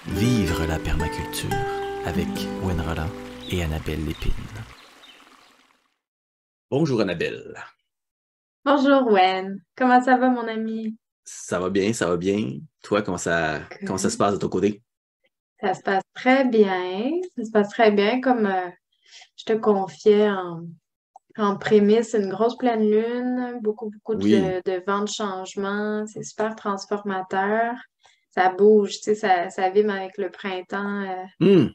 Vivre la permaculture avec Gwen Roland et Annabelle Lépine. Bonjour Annabelle. Bonjour, Wen. Comment ça va, mon ami? Ça va bien, ça va bien. Toi, comment ça se Good. passe de ton côté? Ça se passe très bien. Ça se passe très bien. Comme je te confiais en prémisse, une grosse pleine lune, beaucoup Oui. de vents de changement. C'est super transformateur. Ça bouge, tu sais, ça vibre avec le printemps Hmm.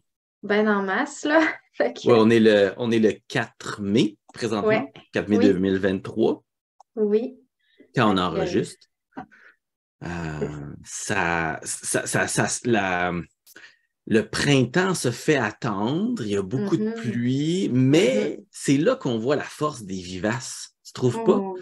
bien en masse, là. Fait que, Ouais, on est le 4 mai présentement, ouais, 4 mai oui, 2023, oui. quand Fait on que, enregistre. Le printemps se fait attendre, il y a beaucoup de mhm, pluie, mais mhm. c'est là qu'on voit la force des vivaces. Tu trouves pas? Oh,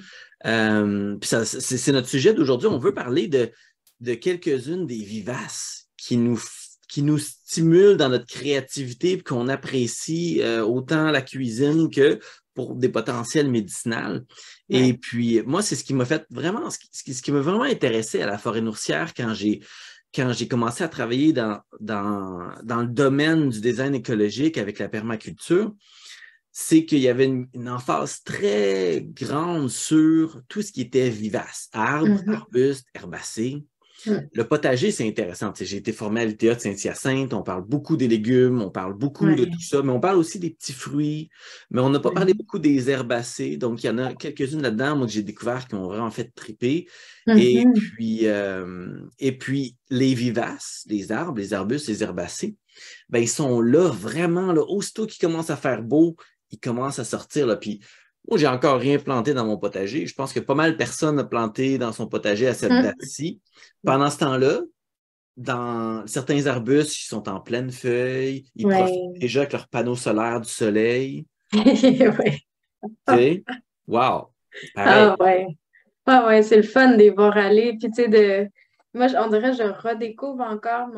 Puis c'est notre sujet d'aujourd'hui. On veut parler de quelques-unes des vivaces qui nous stimulent dans notre créativité et qu'on apprécie autant la cuisine que pour des potentiels médicinales. Et ouais. puis, moi, c'est ce qui m'a fait vraiment, ce qui m'a vraiment intéressé à la Forêt Nourricière quand j'ai commencé à travailler dans le domaine du design écologique avec la permaculture, c'est qu'il y avait une emphase très grande sur tout ce qui était vivace, arbres, Mhm, arbustes, herbacées. mhm. Le potager, c'est intéressant. Tu sais, j'ai été formé à l'ITA de Saint-Hyacinthe, on parle beaucoup des légumes, on parle beaucoup de tout Ouais. ça, mais on parle aussi des petits fruits, mais on n'a pas parlé Ouais. beaucoup des herbacées. Donc, il y en a quelques-unes là-dedans, moi, que j'ai découvert qui ont vraiment fait triper. Mhm. Et puis les vivaces, les arbres, les arbustes, les herbacées, ben, ils sont là vraiment, là, aussitôt qu'il commence à faire beau, ils commencent à sortir. Là, puis moi, j'ai encore rien planté dans mon potager. Je pense que pas mal de personnes ont planté dans son potager à cette Mhm. date-ci. Pendant ce temps-là, dans certains arbustes, ils sont en pleine feuille, ils profitent Ouais. déjà avec leurs panneaux solaires du soleil. Ouais. Tu sais, wow, Ah pareil. ouais. Ah ouais, c'est le fun de les voir aller. Puis tu sais, moi, on dirait que je redécouvre encore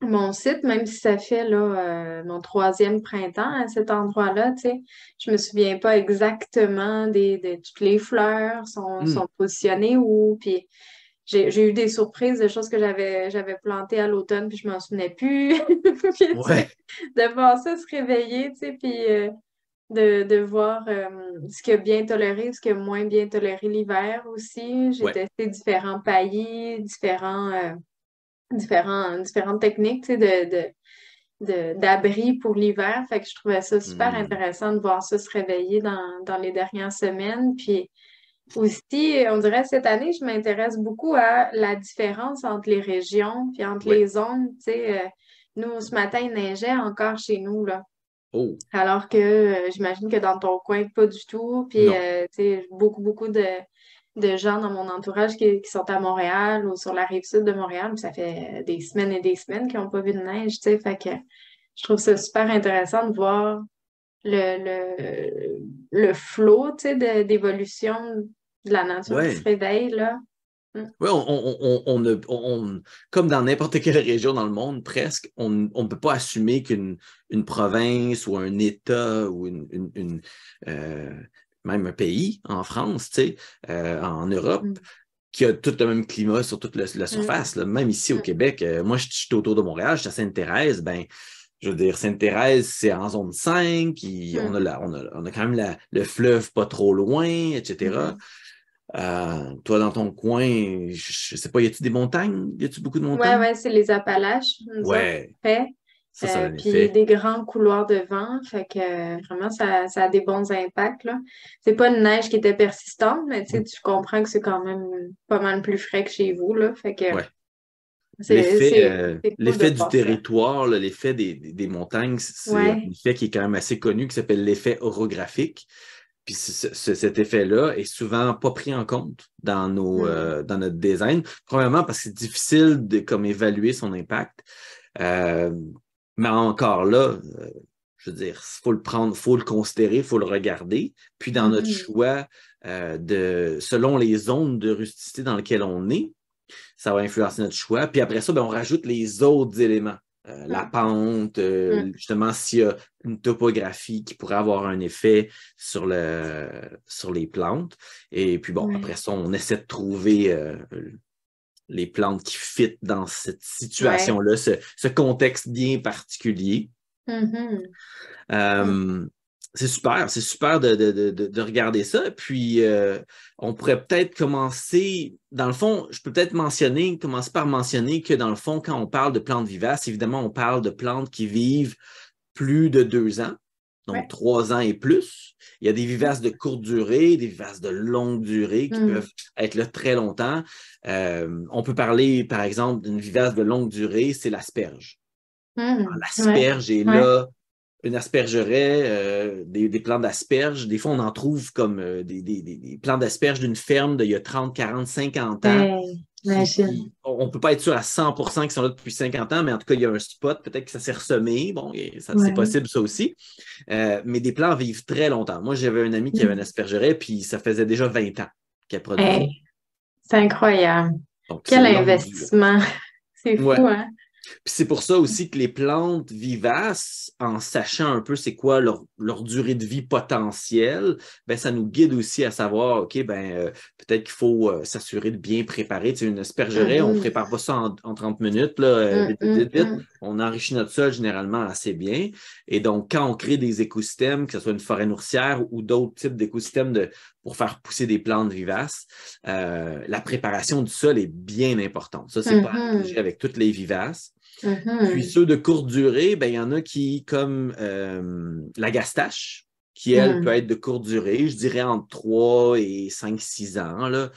mon site, même si ça fait là, mon troisième printemps à cet endroit-là, tu sais. Je me souviens pas exactement de toutes les fleurs Hmm. sont positionnées où. Puis j'ai eu des surprises de choses que j'avais plantées à l'automne, puis je m'en souvenais plus. Puis, tu sais, Ouais, de voir ça se réveiller, tu sais, puis de voir ce qui a bien toléré, ce qui a moins bien toléré l'hiver aussi. J'ai ouais. testé différents paillis, différentes techniques, tu sais, d'abri pour l'hiver. Fait que je trouvais ça super Hmm. intéressant de voir ça se réveiller dans les dernières semaines. Puis aussi, on dirait cette année, je m'intéresse beaucoup à la différence entre les régions, puis entre Ouais. les zones. Tu sais, nous, ce matin, il neigeait encore chez nous, là. Oh, Alors que j'imagine que dans ton coin, pas du tout. Puis, non. tu sais, beaucoup de gens dans mon entourage qui sont à Montréal ou sur la rive sud de Montréal. Puis ça fait des semaines et des semaines qu'ils n'ont pas vu de neige, tu sais. Fait que je trouve ça super intéressant de voir le flot, tu sais, d'évolution de la nature qui se Ouais. réveille, là. Mm. Oui, comme dans n'importe quelle région dans le monde, presque, on ne peut pas assumer qu'une province ou un État ou euh, même un pays en France, tu sais, en Europe, Mm. qui a tout le même climat sur toute la Mm. surface. Là. Même ici au Mm. Québec, moi, je suis autour de Montréal, je suis à Sainte-Thérèse, ben, je veux dire, Sainte-Thérèse, c'est en zone 5, Mm. on a quand même le fleuve pas trop loin, etc. Mm. Toi, dans ton coin, je sais pas, y a-tu des montagnes? Y a-tu beaucoup de Ouais, montagnes? ouais, c'est les Appalaches, nous autres. Ouais, Fait. ça a un Puis effet. des grands couloirs de vent, fait que vraiment ça a des bons impacts là. C'est pas une neige qui était persistante, mais tu sais, tu comprends que c'est quand même pas mal plus frais que chez vous là, fait que Ouais. c'est L'effet c'est c'est cool de l'effet du voir ça. territoire, là, l'effet des montagnes, c'est un Ouais. effet qui est quand même assez connu, qui s'appelle l'effet orographique. Puis cet effet-là est souvent pas pris en compte Hmm. dans notre design. Premièrement, parce que c'est difficile de comme évaluer son impact. Euh, mais encore là, je veux dire, il faut le prendre, il faut le considérer, il faut le regarder. Puis dans notre Mhm. choix, selon les zones de rusticité dans lesquelles on est, ça va influencer notre choix. Puis après ça, ben, on rajoute les autres éléments. La Hmm. pente, Hmm. justement, s'il y a une topographie qui pourrait avoir un effet sur les plantes. Et puis bon, après Ouais. ça, on essaie de trouver les plantes qui fit dans cette situation-là, ce contexte bien particulier. C'est super de regarder ça. Puis, on pourrait peut-être commencer, dans le fond, je peux peut-être commencer par mentionner que dans le fond, quand on parle de plantes vivaces, évidemment, on parle de plantes qui vivent plus de 2 ans, donc 3 ans et plus. Il y a des vivaces de courte durée, des vivaces de longue durée qui peuvent être là très longtemps. On peut parler, par exemple, d'une vivace de longue durée, c'est l'asperge. L'asperge est là. Une aspergeraie, des plants d'asperges. Des fois, on en trouve comme des plants d'asperges d'une ferme d'il y a 30, 40, 50 ans. On ne peut pas être sûr à 100% qu'ils sont là depuis 50 ans, mais en tout cas, il y a un spot. Peut-être que ça s'est ressemé. Bon, c'est possible, ça aussi. Mais des plants vivent très longtemps. Moi, j'avais un ami qui avait une aspergeraie, puis ça faisait déjà 20 ans qu'elle produisait. C'est incroyable. Donc, quel investissement. C'est fou, hein? Puis c'est pour ça aussi que les plantes vivaces, en sachant un peu c'est quoi leur durée de vie potentielle, ben ça nous guide aussi à savoir, OK, peut-être qu'il faut s'assurer de bien préparer. Tu sais, une aspergeraie, on ne prépare pas ça en 30 minutes, là, vite. On enrichit notre sol généralement assez bien. Et donc, quand on crée des écosystèmes, que ce soit une forêt nourricière ou d'autres types d'écosystèmes pour faire pousser des plantes vivaces, la préparation du sol est bien importante. Ça, c'est pas à négliger avec toutes les vivaces. Puis ceux de courte durée, il y en a qui, comme la gastache, qui, elle, peut être de courte durée, je dirais entre 3 et 5, 6 ans. Là.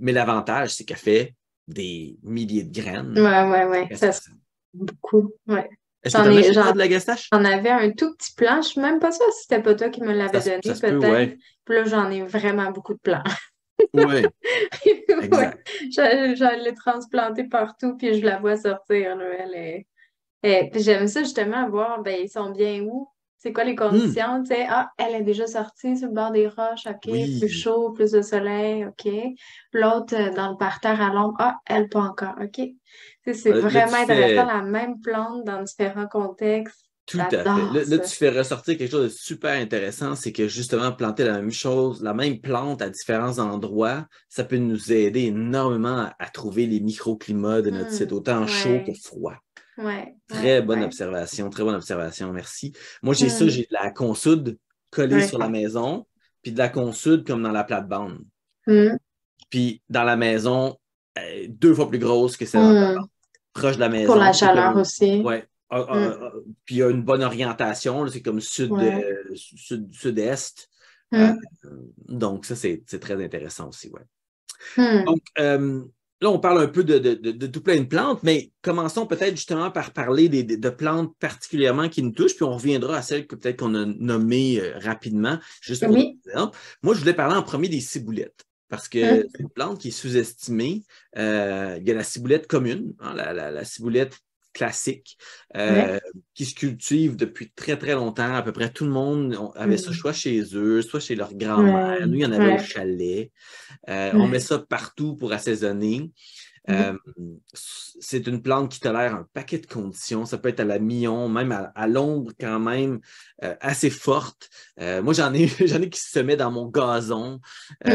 Mais l'avantage, c'est qu'elle fait des milliers de graines. Ouais. Ça, c'est beaucoup. Ouais. Est-ce que tu en as chez toi de la gastache? J'en avais un tout petit plant. Je ne suis même pas sûre si c'était pas toi qui me l'avais donné, peut-être. Puis là, j'en ai vraiment beaucoup de plants. Oui, exact. Je l'ai transplantée partout, puis je la vois sortir. Là. Puis j'aime ça justement voir, ils sont bien où? C'est quoi les conditions? Tu sais, elle est déjà sortie sur le bord des roches, OK, plus chaud, plus de soleil, OK. L'autre, dans le parterre à l'ombre, elle pas encore, OK. C'est vraiment intéressant, la même plante dans différents contextes. Tout à fait. Là, tu fais ressortir quelque chose de super intéressant, c'est que justement, planter la même chose, la même plante à différents endroits, ça peut nous aider énormément à trouver les microclimats de notre site, autant chaud que froid. Très bonne observation, merci. Moi, j'ai ça, j'ai de la consoude collée sur la maison, puis de la consoude comme dans la plate-bande. Puis dans la maison, 2 fois plus grosse que celle dans la plate-bande. Proche de la maison. Pour la chaleur aussi. Oui. Puis il y a une bonne orientation, c'est comme sud-est. Donc, ça, c'est très intéressant aussi. Donc, là, on parle un peu de tout plein de plantes, mais commençons peut-être justement par parler de plantes particulièrement qui nous touchent, puis on reviendra à celles que peut-être qu'on a nommées rapidement, juste pour exemple. Moi, je voulais parler en premier des ciboulettes. Parce que c'est une plante qui est sous-estimée. Il y a la ciboulette commune, la ciboulette classique, qui se cultive depuis très, très longtemps. À peu près tout le monde avait ça soit chez eux, soit chez leur grand-mère. Nous, il y en avait au chalet. On met ça partout pour assaisonner. C'est une plante qui tolère un paquet de conditions. Ça peut être à la mi-ombre, même à l'ombre quand même, assez forte. Moi, j'en ai qui se mettent dans mon gazon. Puis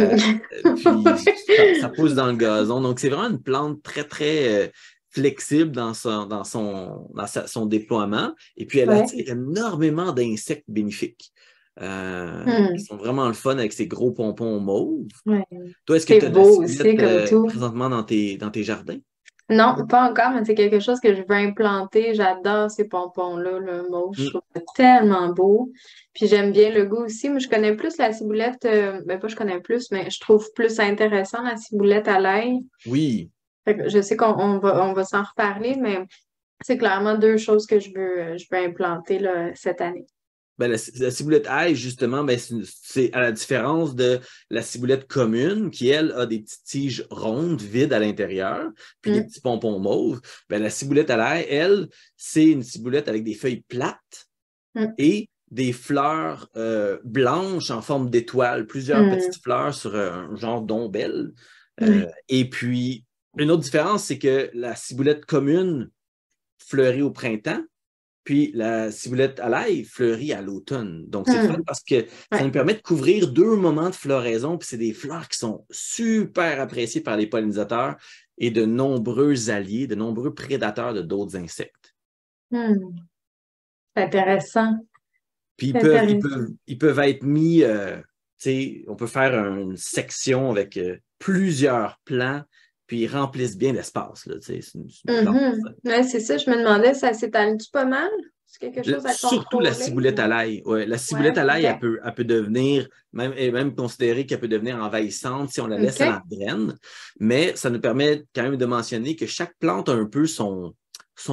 ça pousse dans le gazon. Donc, c'est vraiment une plante très, très flexible dans son déploiement. Et puis, elle attire énormément d'insectes bénéfiques. Qui sont vraiment le fun avec ces gros pompons mauves. Toi, est-ce que tu as de la ciboulette présentement dans tes jardins? Non, pas encore, mais c'est quelque chose que je veux implanter. J'adore ces pompons-là, le mauve. Je trouve ça tellement beau. Puis j'aime bien le goût aussi. Moi, je connais plus la ciboulette, pas je connais plus, mais je trouve plus intéressant la ciboulette à l'ail. Oui. Je sais qu'on va s'en reparler, mais c'est clairement 2 choses que je veux implanter là, cette année. La ciboulette ail, justement, c'est à la différence de la ciboulette commune, qui, elle, a des petites tiges rondes, vides à l'intérieur, puis des petits pompons mauves. La ciboulette à l'ail, elle, c'est une ciboulette avec des feuilles plates et des fleurs blanches en forme d'étoile, plusieurs petites fleurs sur un genre d'ombelle. Et puis, une autre différence, c'est que la ciboulette commune fleurit au printemps, puis la ciboulette à l'ail fleurit à l'automne. Donc, c'est fun parce que ça nous permet de couvrir 2 moments de floraison. Puis c'est des fleurs qui sont super appréciées par les pollinisateurs. et de nombreux alliés, de nombreux prédateurs de d'autres insectes. Hmm. C'est intéressant. Puis C'est intéressant. ils peuvent être mis, tu sais, on peut faire une section avec plusieurs plants, puis ils remplissent bien l'espace, là, tu sais, c'est une plante. Ouais, c'est ça, je me demandais, ça s'étale-tu pas mal? C'est quelque chose à Surtout la contrôler ciboulette à ou... l'ail. Ouais, la ciboulette Ouais, à l'ail, OK. elle peut devenir, même considérée qu'elle peut devenir envahissante si on la laisse à OK. la graine, mais ça nous permet quand même de mentionner que chaque plante a un peu son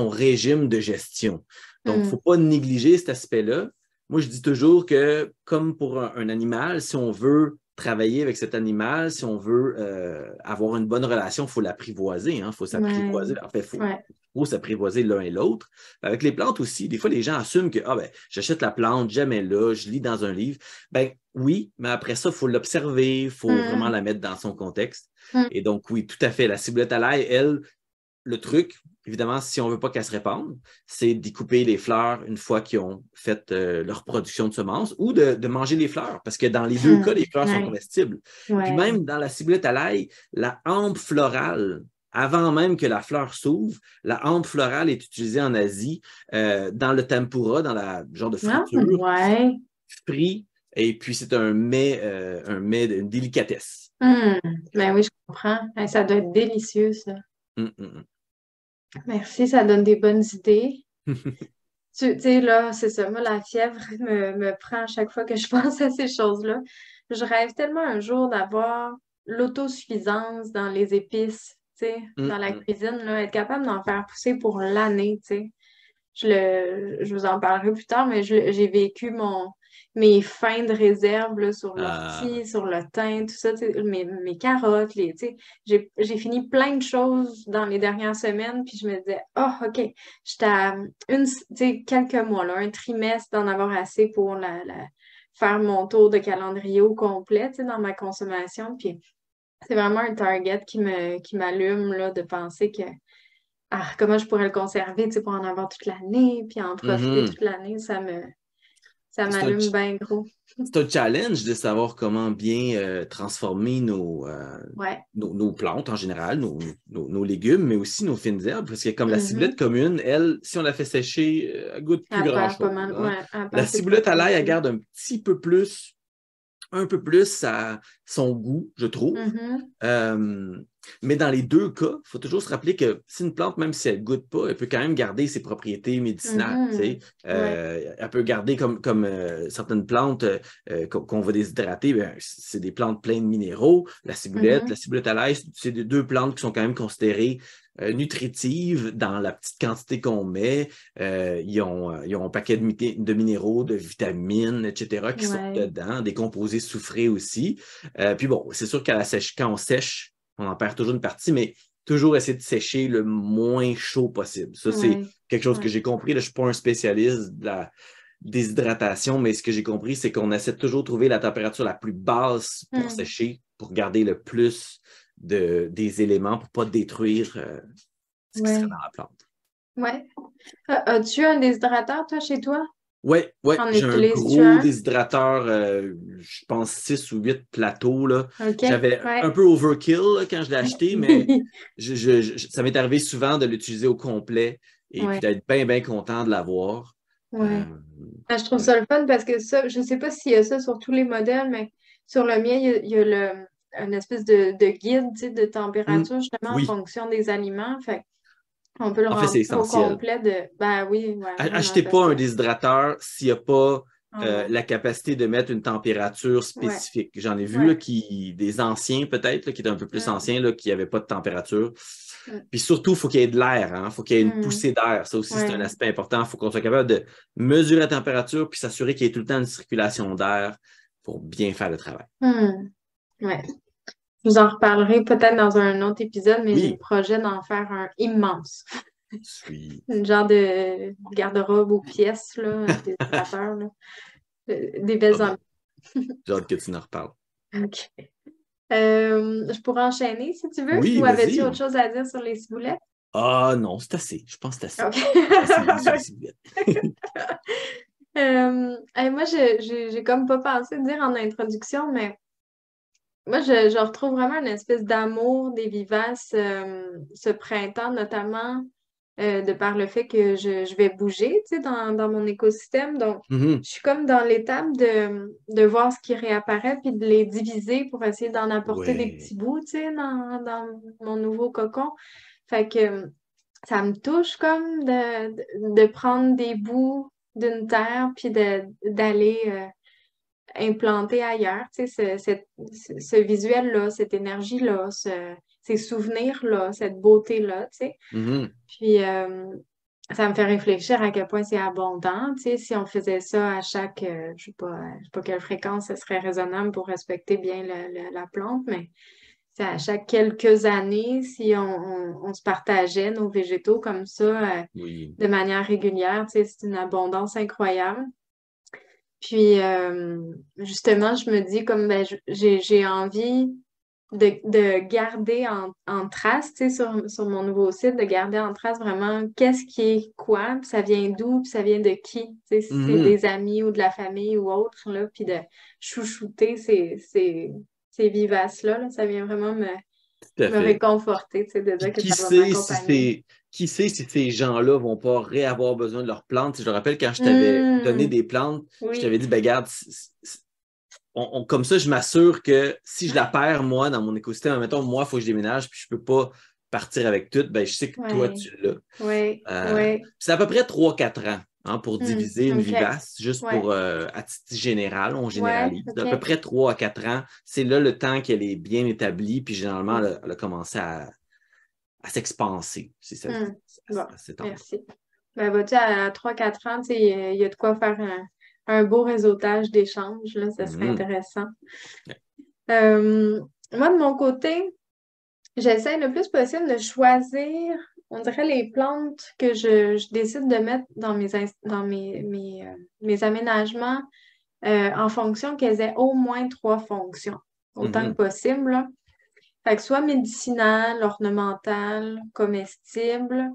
régime de gestion. Donc, il ne faut Hmm. pas négliger cet aspect-là. Moi, je dis toujours que, comme pour un animal, si on veut travailler avec cet animal, si on veut avoir une bonne relation, il faut l'apprivoiser, hein, il faut Ouais. s'apprivoiser. En fait, Ouais. faut s'apprivoiser l'un et l'autre. Avec les plantes aussi, des fois, les gens assument que ah, ben, j'achète la plante, jamais là, je lis dans un livre. Ben oui, mais après ça, il faut l'observer, il faut vraiment Hmm. la mettre dans son contexte. Hmm. Et donc, oui, tout à fait. La ciboulette à l'ail, elle, le truc, évidemment, si on ne veut pas qu'elle se répande, c'est d'y couper les fleurs une fois qu'ils ont fait leur production de semences ou de manger les fleurs, parce que dans les deux cas, les fleurs sont Ouais. comestibles. Puis Ouais. même dans la ciboulette à l'ail, la hampe florale, avant même que la fleur s'ouvre, la hampe florale est utilisée en Asie dans le tempura, dans la genre de Ah, friture, ouais. frit, et puis c'est un mets d'une délicatesse. Hmm. Ben oui, je comprends. Hey, ça doit être délicieux, ça. Hum, hum, Merci, ça donne des bonnes idées. hum. Tu sais, là, c'est ça. Moi, la fièvre me prend à chaque fois que je pense à ces choses-là. Je rêve tellement un jour d'avoir l'autosuffisance dans les épices, tu sais, Hum, dans la hum. cuisine, là, être capable d'en faire pousser pour l'année, tu sais. Je vous en parlerai plus tard, mais j'ai vécu mes fins de réserve là, sur Ah, l'ortie, sur le thym, tout ça, tu sais, mes carottes, tu sais, j'ai fini plein de choses dans les dernières semaines, puis je me disais, oh, OK, j'étais à tu sais, quelques mois, là, un trimestre d'en avoir assez pour faire mon tour de calendrier au complet, tu sais, dans ma consommation, puis c'est vraiment un target qui m'allume, là, de penser que comment je pourrais le conserver, tu sais, pour en avoir toute l'année, puis en profiter mhm. toute l'année, ça C'est un, m'allume bien gros. c'est un challenge de savoir comment bien transformer Ouais. nos plantes en général, nos légumes, mais aussi nos fines herbes, parce que comme la ciboulette Mhm. commune, elle, si on la fait sécher, elle goûte plus Elle perd pas grand-chose, mal, hein. ouais, elle La perd ses ciboulette à l'ail, elle propriétés. garde un peu plus son goût, je trouve. Mhm. Euh, mais dans les deux cas, il faut toujours se rappeler que si une plante, même si elle ne goûte pas, elle peut quand même garder ses propriétés médicinales. Tu sais. Mhm. Ouais. Elle peut garder comme certaines plantes qu'on va déshydrater, ben, c'est des plantes pleines de minéraux. La Mhm. ciboulette à l'ail, c'est des deux plantes qui sont quand même considérées nutritives dans la petite quantité qu'on met. Ils ont un paquet de minéraux, de vitamines, etc., qui sont Ouais. dedans, des composés soufrés aussi. Puis bon, c'est sûr qu'à la sèche, quand on sèche, on en perd toujours une partie, mais toujours essayer de sécher le moins chaud possible. Ça, c'est Ouais. quelque chose que Ouais. j'ai compris. Là, je ne suis pas un spécialiste de la déshydratation, mais ce que j'ai compris, c'est qu'on essaie de toujours trouver la température la plus basse pour Mhm. sécher, pour garder le plus des éléments pour ne pas détruire ce qui serait Ouais. dans la plante. Ouais. As-tu un déshydrateur, toi, chez toi? Ouais, ouais, En j'ai un utilises-tu gros un? déshydrateur, je pense 6 ou 8 plateaux, là. OK. J'avais un Ouais. peu overkill là, quand je l'ai acheté, mais ça m'est arrivé souvent de l'utiliser au complet et puis Ouais. d'être bien, bien content de l'avoir. Ouais. Euh, Ah, je trouve ouais. ça le fun parce que ça, je sais pas s'il y a ça sur tous les modèles, mais sur le mien, il y a une espèce de guide, tu sais, de Hmm, température justement en oui, fonction des aliments. Fait on peut le en fait, c'est remplir au essentiel. complet de. Ben oui, ouais, vraiment, Achetez parce pas que. un déshydrateur s'il n'y a pas Oh non. la capacité de mettre une température Ouais, spécifique. J'en ai vu là, ouais. des anciens peut-être, là, qui étaient un peu plus Mm, anciens, là, qui n'avaient pas de température. mm, Puis surtout, il faut qu'il y ait de l'air, hein? Il faut qu'il y ait une mm, poussée d'air. Ça aussi, c'est un ouais. aspect important. Il faut qu'on soit capable de mesurer la température puis s'assurer qu'il y ait tout le temps une circulation d'air pour bien faire le travail. Mm, ouais. Je vous en reparlerai peut-être dans un autre épisode, mais j'ai le Oui, projet d'en faire un immense. suis. Une genre de garde-robe aux pièces, là, des décorateurs, là. Des Ah belles ben, ambiances. j'ai hâte que tu en reparles. OK. Je pourrais enchaîner si tu veux, Oui, ou avais-tu autre vas-y. chose à dire sur les ciboulettes? Ah non, c'est assez. Je pense que c'est assez. OK. Assez dit sur les ciboulettes. Moi, j'ai comme pas pensé de dire en introduction, mais moi, je retrouve vraiment une espèce d'amour des vivaces ce printemps, notamment de par le fait que je vais bouger, tu sais, dans mon écosystème. Donc, Mhm. je suis comme dans l'étape de voir ce qui réapparaît puis de les diviser pour essayer d'en apporter des Ouais. petits bouts, tu sais, dans mon nouveau cocon. Fait que ça me touche comme de prendre des bouts d'une terre puis d'aller implanter ailleurs, tu sais, ce visuel-là, cette énergie-là, ces souvenirs-là, cette beauté-là, tu sais. Mhm. Puis, ça me fait réfléchir à quel point c'est abondant. Tu sais, si on faisait ça à chaque, je sais pas quelle fréquence ce serait raisonnable pour respecter bien la plante, mais c'est à chaque quelques années, si on se partageait nos végétaux comme ça, Oui. de manière régulière, tu sais, c'est une abondance incroyable. Puis, justement, je me dis comme ben, j'ai envie de garder en trace, tu sais, sur mon nouveau site, de garder en trace vraiment qu'est-ce qui est quoi, puis ça vient d'où, puis ça vient de qui, tu sais, si c'est Mhm. des amis ou de la famille ou autre, là, puis de chouchouter ces vivaces-là, là, ça vient vraiment Tout à me fait. réconforter, tu sais, de dire Puis que ça va m'accompagner. qui sait si ces gens-là vont pas réavoir besoin de leurs plantes. Je me rappelle quand je t'avais donné Hum, des plantes, je oui, t'avais dit, ben regarde, comme ça, je m'assure que si je la perds, moi, dans mon écosystème, mettons, moi, il faut que je déménage, puis je peux pas partir avec tout, ben je sais que toi, oui, tu l'as. oui, oui. C'est à peu près 3 4 ans hein, pour diviser une OK, vivace, juste ouais, pour, à titre général, on ouais, généralise. À peu OK. près 3 à 4 ans, c'est là le temps qu'elle est bien établie, puis généralement, Mm. elle a commencé à s'expanser, si ça, Hmm. Bon, à cet endroit. merci. Ben, vois-tu, à 3-4 ans, tu sais, il y a de quoi faire un beau réseautage d'échanges, là, ça serait Mhm. intéressant. Euh, Moi, de mon côté, j'essaie le plus possible de choisir, on dirait, les plantes que je décide de mettre dans mes aménagements en fonction qu'elles aient au moins 3 fonctions, autant que Mhm. possible, là. Fait que soit médicinal, ornemental, comestible,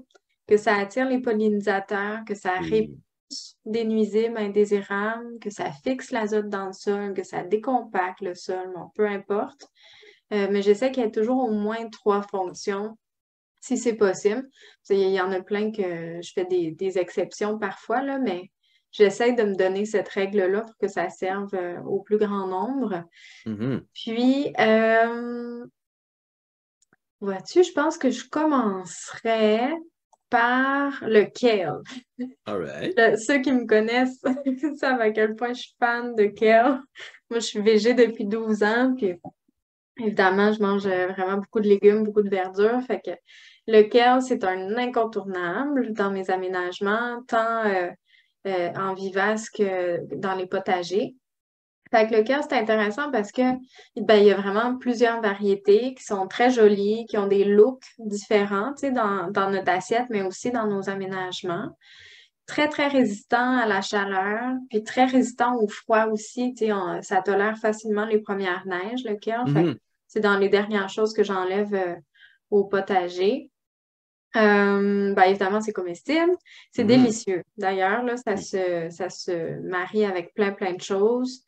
que ça attire les pollinisateurs, que ça Oui, repousse des nuisibles indésirables, que ça fixe l'azote dans le sol, que ça décompacte le sol, bon, peu importe. Mais j'essaie qu'il y ait toujours au moins 3 fonctions, si c'est possible. Il y en a plein que je fais des exceptions parfois, là, mais j'essaie de me donner cette règle-là pour que ça serve au plus grand nombre. mhm. Puis, vois-tu, je pense que je commencerais par le kale. All right. Ceux qui me connaissent savent à quel point je suis fan de kale. Moi, je suis végé depuis 12 ans, puis évidemment, je mange vraiment beaucoup de légumes, beaucoup de verdure. Fait que le kale, c'est un incontournable dans mes aménagements, tant en vivace que dans les potagers. Fait que le cœur, c'est intéressant parce que ben, il y a vraiment plusieurs variétés qui sont très jolies, qui ont des looks différents, tu sais, dans notre assiette, mais aussi dans nos aménagements. Très, très résistant à la chaleur, puis très résistant au froid aussi. Tu sais, ça tolère facilement les premières neiges, le cœur. Fait que Mhm. c'est dans les dernières choses que j'enlève au potager. Ben, évidemment, c'est comestible. C'est Mhm. délicieux. D'ailleurs, là, Oui. ça se marie avec plein, plein de choses.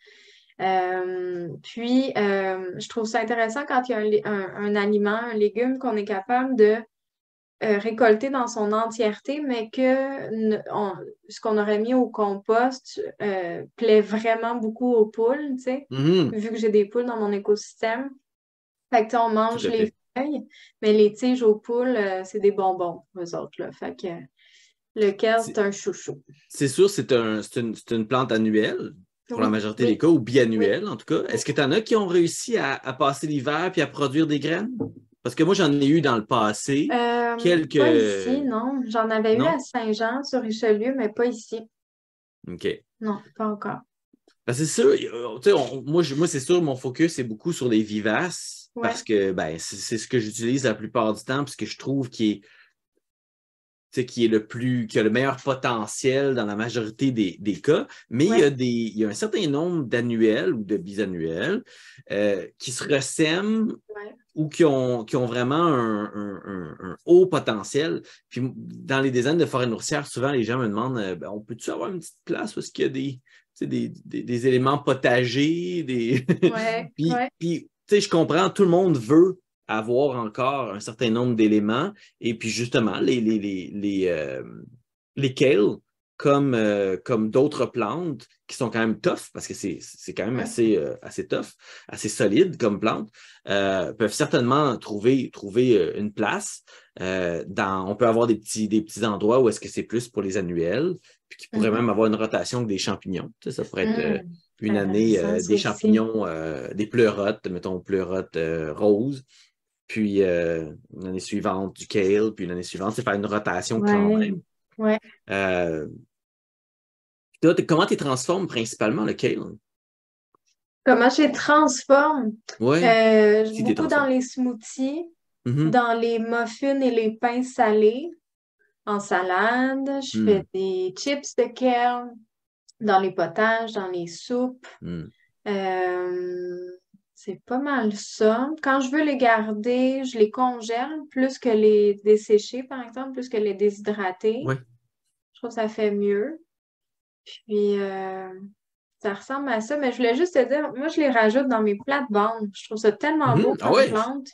Puis, je trouve ça intéressant quand il y a un aliment, un légume qu'on est capable de récolter dans son entièreté, mais que ce qu'on aurait mis au compost plaît vraiment beaucoup aux poules, tu sais, Mhm. vu que j'ai des poules dans mon écosystème. Fait que, tu sais, on Tout mange à les fait. feuilles, mais les tiges aux poules, c'est des bonbons, eux autres, là. Fait que lequel, c'est C'est un chouchou. c'est sûr, c'est une plante annuelle, pour la Oui, majorité des oui, cas, ou oui, biannuelle en tout cas. oui. Est-ce que tu en as qui ont réussi à passer l'hiver puis à produire des graines? Parce que moi, j'en ai eu dans le passé, Pas ici, quelques... non. J'en avais eu à Non? Saint-Jean, sur Richelieu, mais pas ici. OK. Non, pas encore. Ben, c'est sûr, tu sais, moi, c'est sûr, mon focus est beaucoup sur les vivaces parce Ouais. que ben, c'est ce que j'utilise la plupart du temps, puisque je trouve qui est qui a le meilleur potentiel dans la majorité des cas, mais Ouais, il y a un certain nombre d'annuels ou de bisannuels qui se ressèment ouais. ou qui ont vraiment un haut potentiel. Puis dans les designs de forêt nourricière, souvent les gens me demandent ben, on peut-tu avoir une petite place où est-ce qu'il y a des éléments potagers, Ouais, puis, ouais. puis sais, je comprends, tout le monde veut avoir encore un certain nombre d'éléments. Et puis, justement, les kales, comme d'autres plantes qui sont quand même tough, parce que c'est quand même assez tough, assez solide comme plante, peuvent certainement trouver une place. On peut avoir des petits endroits où est-ce que c'est plus pour les annuels, puis qui pourraient même avoir une rotation avec des champignons. Tu sais, ça pourrait être une année des champignons, des pleurotes, mettons pleurotes roses, puis une année suivante du kale, puis une année suivante, c'est faire une rotation quand même. Ouais. Comment tu transformes principalement le kale? Comment je les transforme? Ouais. Si Beaucoup dans les smoothies, Mm-hmm. dans les muffins et les pains salés, en salade. Je fais des chips de kale, dans les potages, dans les soupes. C'est pas mal ça. Quand je veux les garder, je les congèle plus que les dessécher, par exemple, plus que les déshydrater. Ouais. Je trouve que ça fait mieux. Puis, ça ressemble à ça. Mais je voulais juste te dire, moi, je les rajoute dans mes plates-bandes. Je trouve ça tellement beau comme plante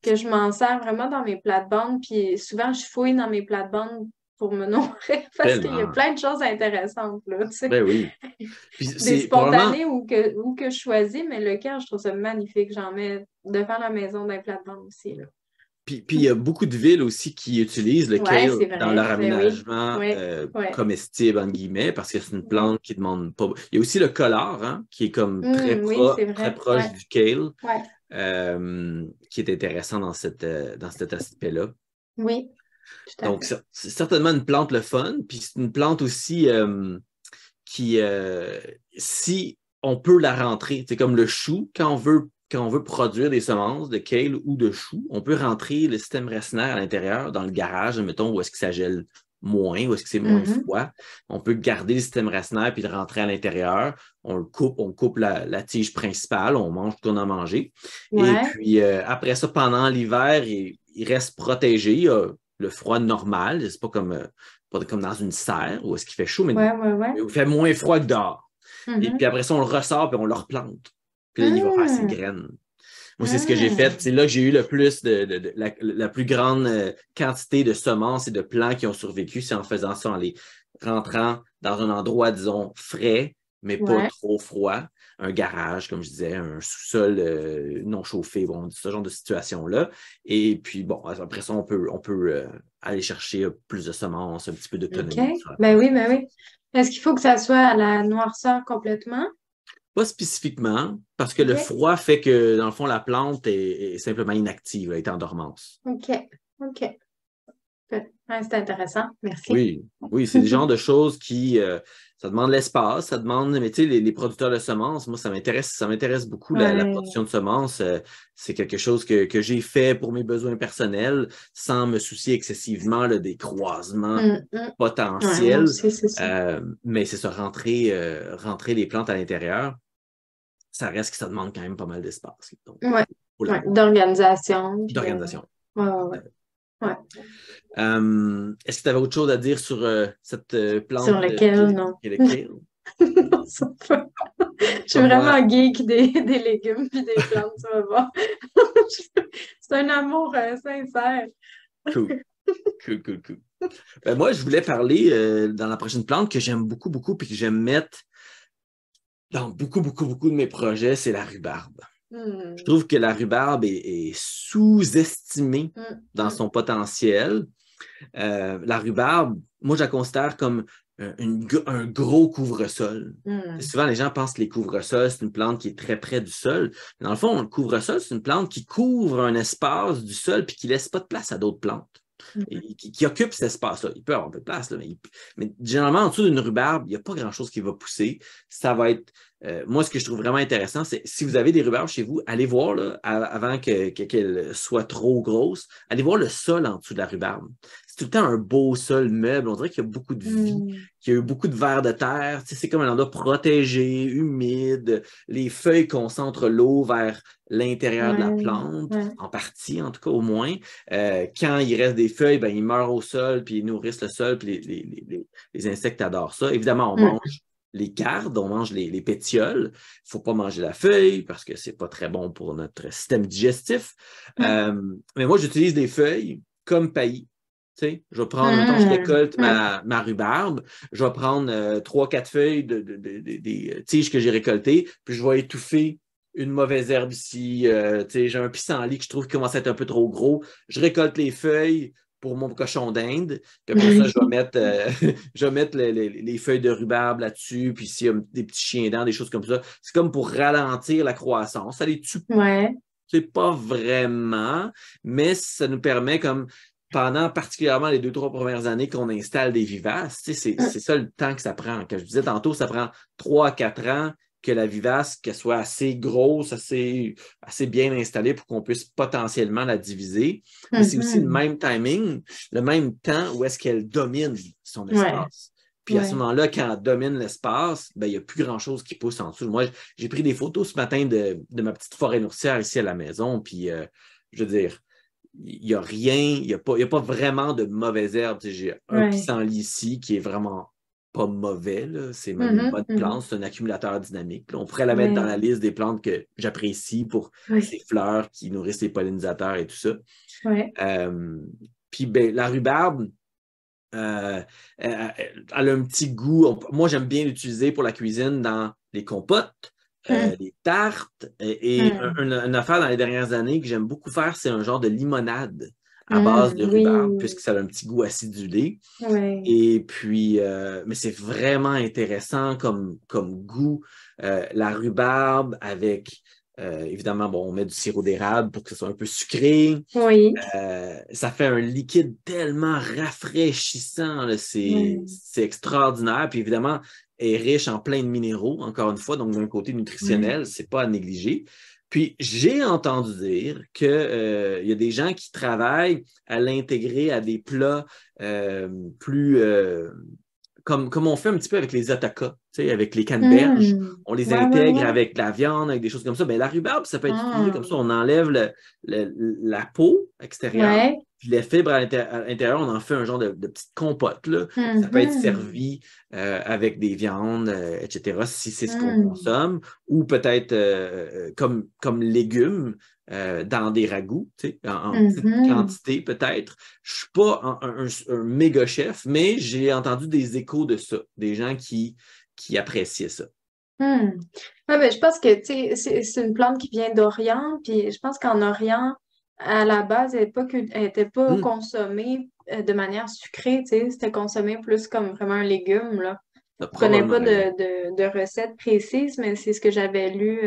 que je m'en sers vraiment dans mes plates-bandes. Puis souvent, je fouille dans mes plates-bandes pour me nourrir parce qu'il y a plein de choses intéressantes, là, tu sais. Ben oui. Puis des spontanés ou que je choisis, mais le cœur, je trouve ça magnifique. J'en mets de faire la maison d'un plate-bande aussi, là. Puis il y a beaucoup de villes aussi qui utilisent le kale dans leur aménagement comestible, entre guillemets, parce que c'est une plante qui demande pas. Il y a aussi le collard, hein, qui est comme très proche du kale, qui est intéressant dans cet aspect-là. Oui. Donc, c'est certainement une plante le fun, puis c'est une plante aussi qui, si on peut la rentrer, c'est comme le chou, quand on veut produire des semences de kale ou de chou, on peut rentrer le système racinaire à l'intérieur, dans le garage, mettons, où est-ce que ça gèle moins, où est-ce que c'est moins froid. On peut garder le système racinaire puis le rentrer à l'intérieur. On coupe la tige principale, on mange tout qu'on a mangé. Et puis, après ça, pendant l'hiver, il reste protégé. Il y a le froid normal, c'est pas comme dans une serre où est-ce qu'il fait chaud, mais il fait moins froid que dehors. Et puis après ça, on le ressort et on le replante. Puis là, il va faire ses graines. Moi, c'est ce que j'ai fait. C'est là que j'ai eu le plus la plus grande quantité de semences et de plants qui ont survécu. C'est en faisant ça, en les rentrant dans un endroit, disons, frais, mais pas trop froid. Un garage, comme je disais, un sous-sol non chauffé, bon, ce genre de situation-là. Et puis, bon, après ça, on peut aller chercher plus de semences, un petit peu d'autonomie. Ben oui. Est-ce qu'il faut que ça soit à la noirceur complètement? Pas spécifiquement, parce que le froid fait que, dans le fond, la plante est simplement inactive, elle est en dormance. OK. C'est intéressant. Merci. Oui, c'est le genre de choses qui, ça demande l'espace, ça demande, mais tu sais, les producteurs de semences, moi, ça m'intéresse beaucoup, la production de semences. C'est quelque chose que j'ai fait pour mes besoins personnels, sans me soucier excessivement là, des croisements potentiels. Mais c'est ça, rentrer les plantes à l'intérieur, ça reste que ça demande quand même pas mal d'espace. D'organisation. D'organisation. Ouais. Est-ce que tu avais autre chose à dire sur cette plante? Sur lequel, non. Non, ça pas. Je suis vraiment geek des légumes et des plantes, tu vas voir. C'est un amour sincère. Cool. Ben, moi, je voulais parler dans la prochaine plante que j'aime beaucoup, beaucoup, puis que j'aime mettre dans beaucoup, beaucoup, beaucoup de mes projets, c'est la rhubarbe. Je trouve que la rhubarbe est sous-estimée dans son potentiel. La rhubarbe, moi, je la considère comme un gros couvre-sol. Souvent, les gens pensent que les couvre-sols, c'est une plante qui est très près du sol. Mais dans le fond, le couvre-sol, c'est une plante qui couvre un espace du sol puis qui ne laisse pas de place à d'autres plantes. Et qui occupe cet espace-là. Il peut avoir un peu de place, là, mais généralement, en dessous d'une rhubarbe, il n'y a pas grand-chose qui va pousser. Ça va être... moi, ce que je trouve vraiment intéressant, c'est si vous avez des rhubarbes chez vous, allez voir, là, avant qu'elle soit trop grosse, allez voir le sol en dessous de la rhubarbe. C'est tout le temps un beau sol meuble. On dirait qu'il y a beaucoup de vie, qu'il y a eu beaucoup de vers de terre. Tu sais, c'est comme un endroit protégé, humide. Les feuilles concentrent l'eau vers l'intérieur de la plante, en partie, en tout cas, au moins. Quand il reste des feuilles, ben, ils meurent au sol, puis ils nourrissent le sol, puis les insectes adorent ça. Évidemment, on mange les garde, on mange les pétioles. Il ne faut pas manger la feuille parce que ce n'est pas très bon pour notre système digestif. Mais moi, j'utilise des feuilles comme paillis. Tu sais, je vais prendre, mettons, je récolte ma rhubarbe, je vais prendre 3-4 feuilles des tiges que j'ai récoltées, puis je vais étouffer une mauvaise herbe ici. Tu sais, j'ai un pissenlit que je trouve qui commence à être un peu trop gros. Je récolte les feuilles pour mon cochon d'Inde. Puis après ça, je vais mettre, je vais mettre les feuilles de rhubarbe là-dessus, puis s'il y a des petits chiens dents, des choses comme ça. C'est comme pour ralentir la croissance. Ça les tue. C'est pas vraiment, mais ça nous permet comme pendant particulièrement les 2-3 premières années qu'on installe des vivaces, c'est ça le temps que ça prend. Comme je disais tantôt, ça prend 3-4 ans que la vivace qu'elle soit assez grosse, assez bien installée pour qu'on puisse potentiellement la diviser. Mais c'est aussi le même timing, le même temps où est-ce qu'elle domine son espace. Puis à ce moment-là, quand elle domine l'espace, ben, il n'y a plus grand-chose qui pousse en dessous. Moi, j'ai pris des photos ce matin de ma petite forêt nourricière ici à la maison, puis je veux dire, il n'y a rien, il n'y a pas vraiment de mauvaises herbes. J'ai un pissenlit ici qui est vraiment pas mauvais. C'est même une bonne plante, c'est un accumulateur dynamique. Là, on pourrait la mettre dans la liste des plantes que j'apprécie pour ses fleurs qui nourrissent les pollinisateurs et tout ça. Puis ben, la rhubarbe, elle a un petit goût. Moi, j'aime bien l'utiliser pour la cuisine dans les compotes. Les tartes et une affaire dans les dernières années que j'aime beaucoup faire, c'est un genre de limonade à base de rhubarbe, puisque ça a un petit goût acidulé. Et puis, mais c'est vraiment intéressant comme goût. La rhubarbe avec, évidemment, bon, on met du sirop d'érable pour que ce soit un peu sucré. Ça fait un liquide tellement rafraîchissant. C'est extraordinaire. Puis évidemment, est riche en plein de minéraux, encore une fois, donc d'un côté nutritionnel, c'est pas à négliger. Puis j'ai entendu dire qu'il y a des gens qui travaillent à l'intégrer à des plats plus comme on fait un petit peu avec les attakas, avec les canneberges. On les intègre avec de la viande, avec des choses comme ça. Bien, la rhubarbe, ça peut être utilisé comme ça. On enlève la peau extérieure, puis les fibres à l'intérieur, on en fait un genre de petite compote. Là. Ça peut être servi avec des viandes, etc., si c'est ce qu'on consomme, ou peut-être comme légumes. Dans des ragoûts, en petite quantité peut-être. Je ne suis pas un méga chef, mais j'ai entendu des échos de ça, des gens qui appréciaient ça. Ben, je pense que c'est une plante qui vient d'Orient, puis je pense qu'en Orient, à la base, elle n'était pas consommée de manière sucrée, c'était consommé plus comme vraiment un légume, là. Je ne connais pas de recette précise, mais c'est ce que j'avais lu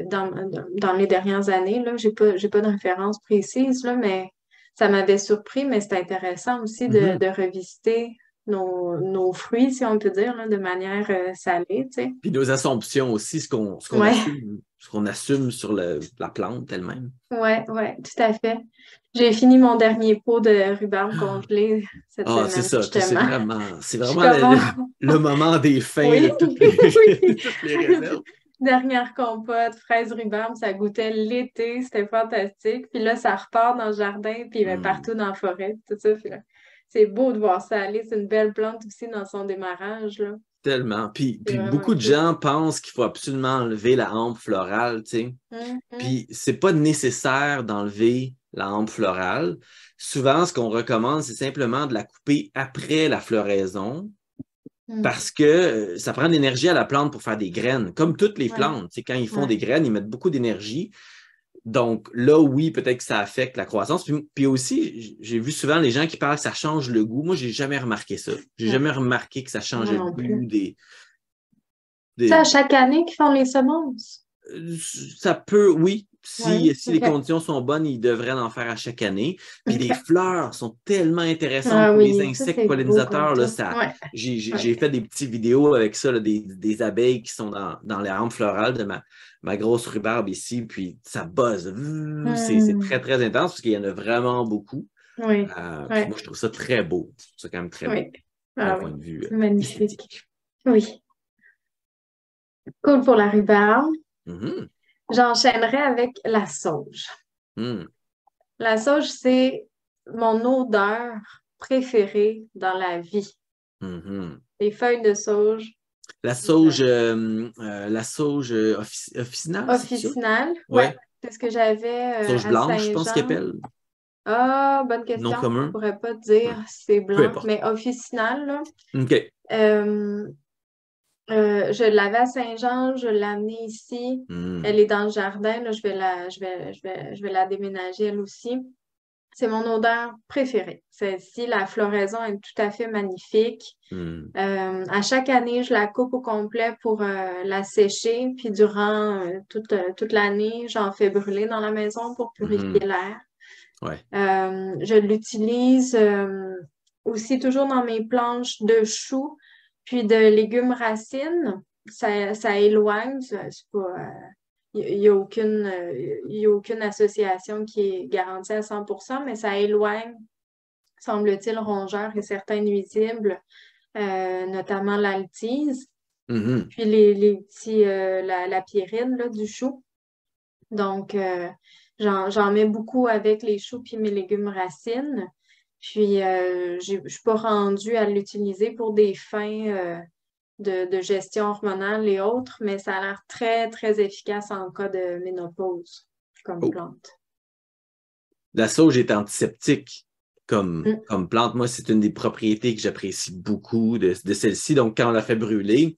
dans les dernières années. Là. J'ai pas de référence précise, là, mais ça m'avait surpris, mais c'est intéressant aussi de revisiter nos fruits, si on peut dire, là, de manière salée. Puis nos assumptions aussi, ce qu'on assume sur la plante elle-même. Oui, tout à fait. J'ai fini mon dernier pot de rhubarbe congelé cette semaine, c'est ça. justement. C'est vraiment le moment des fins de toutes les réserves. Dernière compote, fraise rhubarbe, ça goûtait l'été, c'était fantastique. Puis là, ça repart dans le jardin, puis partout dans la forêt, tout ça. Puis là, c'est beau de voir ça aller. C'est une belle plante aussi dans son démarrage, là. Tellement. Puis beaucoup de gens pensent qu'il faut absolument enlever la hampe florale, tu sais. Puis c'est pas nécessaire d'enlever la hampe florale. Souvent, ce qu'on recommande, c'est simplement de la couper après la floraison. Parce que ça prend de l'énergie à la plante pour faire des graines, comme toutes les plantes. Quand ils font des graines, ils mettent beaucoup d'énergie. Donc là, oui, peut-être que ça affecte la croissance. Puis aussi, j'ai vu souvent les gens qui parlent que ça change le goût. Moi, j'ai jamais remarqué ça. J'ai jamais remarqué que ça changeait le goût des... C'est à chaque année qu'ils font les semences? Ça peut, oui. Si les conditions sont bonnes, ils devraient en faire à chaque année. Puis les fleurs sont tellement intéressantes pour les insectes pollinisateurs. Là, j'ai fait des petites vidéos avec ça, là, des abeilles qui sont dans les hampes florales de ma grosse rhubarbe ici. Puis ça buzz. C'est très, très intense parce qu'il y en a vraiment beaucoup. Puis moi, je trouve ça très beau. C'est quand même très beau d'un point de vue magnifique. esthétique. Oui. Cool pour la rhubarbe. J'enchaînerai avec la sauge. La sauge, c'est mon odeur préférée dans la vie. Les feuilles de sauge, La sauge officinale, c'est ça? Officinale, ouais. Ouais. C'est ce que j'avais Sauge à blanche, je pense qu'elle Saint-Jean. appelle. Ah, bonne Non question. Je commun. pourrais pas te Ouais. dire si c'est Peu blanche, importe. mais officinale, là. OK. Euh, je l'avais à Saint-Jean, je l'ai amenée ici. Hmm. Elle est dans le jardin, là, je vais la déménager elle aussi. C'est mon odeur préférée. Celle-ci, la floraison est tout à fait magnifique. Hmm. À chaque année, je la coupe au complet pour la sécher. Puis durant toute l'année, j'en fais brûler dans la maison pour purifier Mhm. l'air. Ouais. Je l'utilise aussi toujours dans mes planches de choux puis de légumes racines. Ça éloigne. C'est pas, il n'y a aucune association qui est garantie à 100%, mais ça éloigne, semble-t-il, rongeurs et certains nuisibles, notamment l'altise, Mhm. puis les petits, la pyrrhine là, du chou. Donc, j'en mets beaucoup avec les choux puis mes légumes racines. Puis, je ne suis pas rendue à l'utiliser pour des fins de gestion hormonale et autres, mais ça a l'air très, très efficace en cas de ménopause comme Oh. plante. La sauge est antiseptique Mm. comme plante. Moi, c'est une des propriétés que j'apprécie beaucoup de celle-ci. Donc, quand on la fait brûler,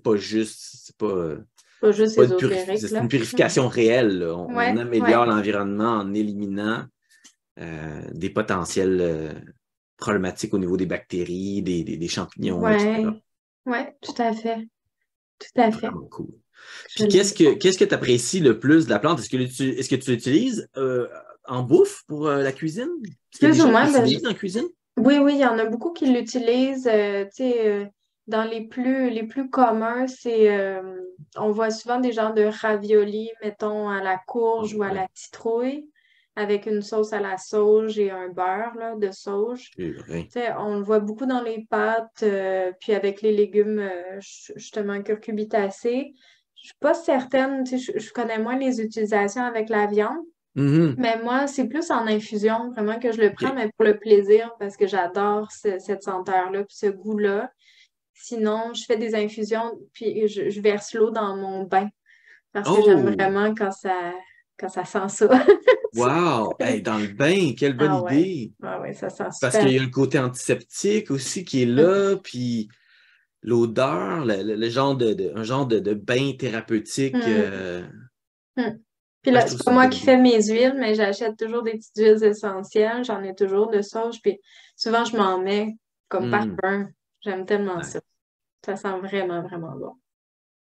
Pas juste c'est pas ésotérique, c'est là. une purification réelle, là. On Ouais, ouais. améliore l'environnement en éliminant des potentielles problématiques au niveau des bactéries, des champignons, etc. Ouais, ouais, tout à fait. Tout à fait. Vraiment cool. Je Puis l'aime. qu'est-ce que tu apprécies le plus de la plante? Est-ce que tu l'utilises en bouffe pour la cuisine? Est-ce qu'il y a des Plus ou gens qui moins, l'utilisent en cuisine? oui, oui, il y en a beaucoup qui l'utilisent. Tu sais, dans les plus communs, on voit souvent des genres de raviolis, mettons, à la courge Oh, ou à ouais, la citrouille, avec une sauce à la sauge et un beurre là, de sauge. purée. Tu sais, on le voit beaucoup dans les pâtes, puis avec les légumes, justement, curcubitacés. Je suis pas certaine, tu sais, je connais moins les utilisations avec la viande. Mhm. Mais moi, c'est plus en infusion, vraiment que je le prends, OK. mais pour le plaisir, parce que j'adore cette senteur-là, puis ce goût-là. Sinon, je fais des infusions, puis je verse l'eau dans mon bain, parce que j'aime Oh, vraiment quand ça sent ça. wow! Hey, dans le bain, quelle bonne Ah ouais, idée! ah ouais, ça sent Parce super. qu'il y a le côté antiseptique aussi qui est Mm, là, puis l'odeur, le genre un genre de bain thérapeutique. mm, mm. Puis Ouais, je là, trouve c'est que pas c'est une moi bonne qui idée. fais mes huiles, mais j'achète toujours des petites huiles essentielles. J'en ai toujours de sauge, puis souvent, je m'en mets comme Hmm. parfum. J'aime tellement Ouais. ça. Ça sent vraiment, vraiment bon.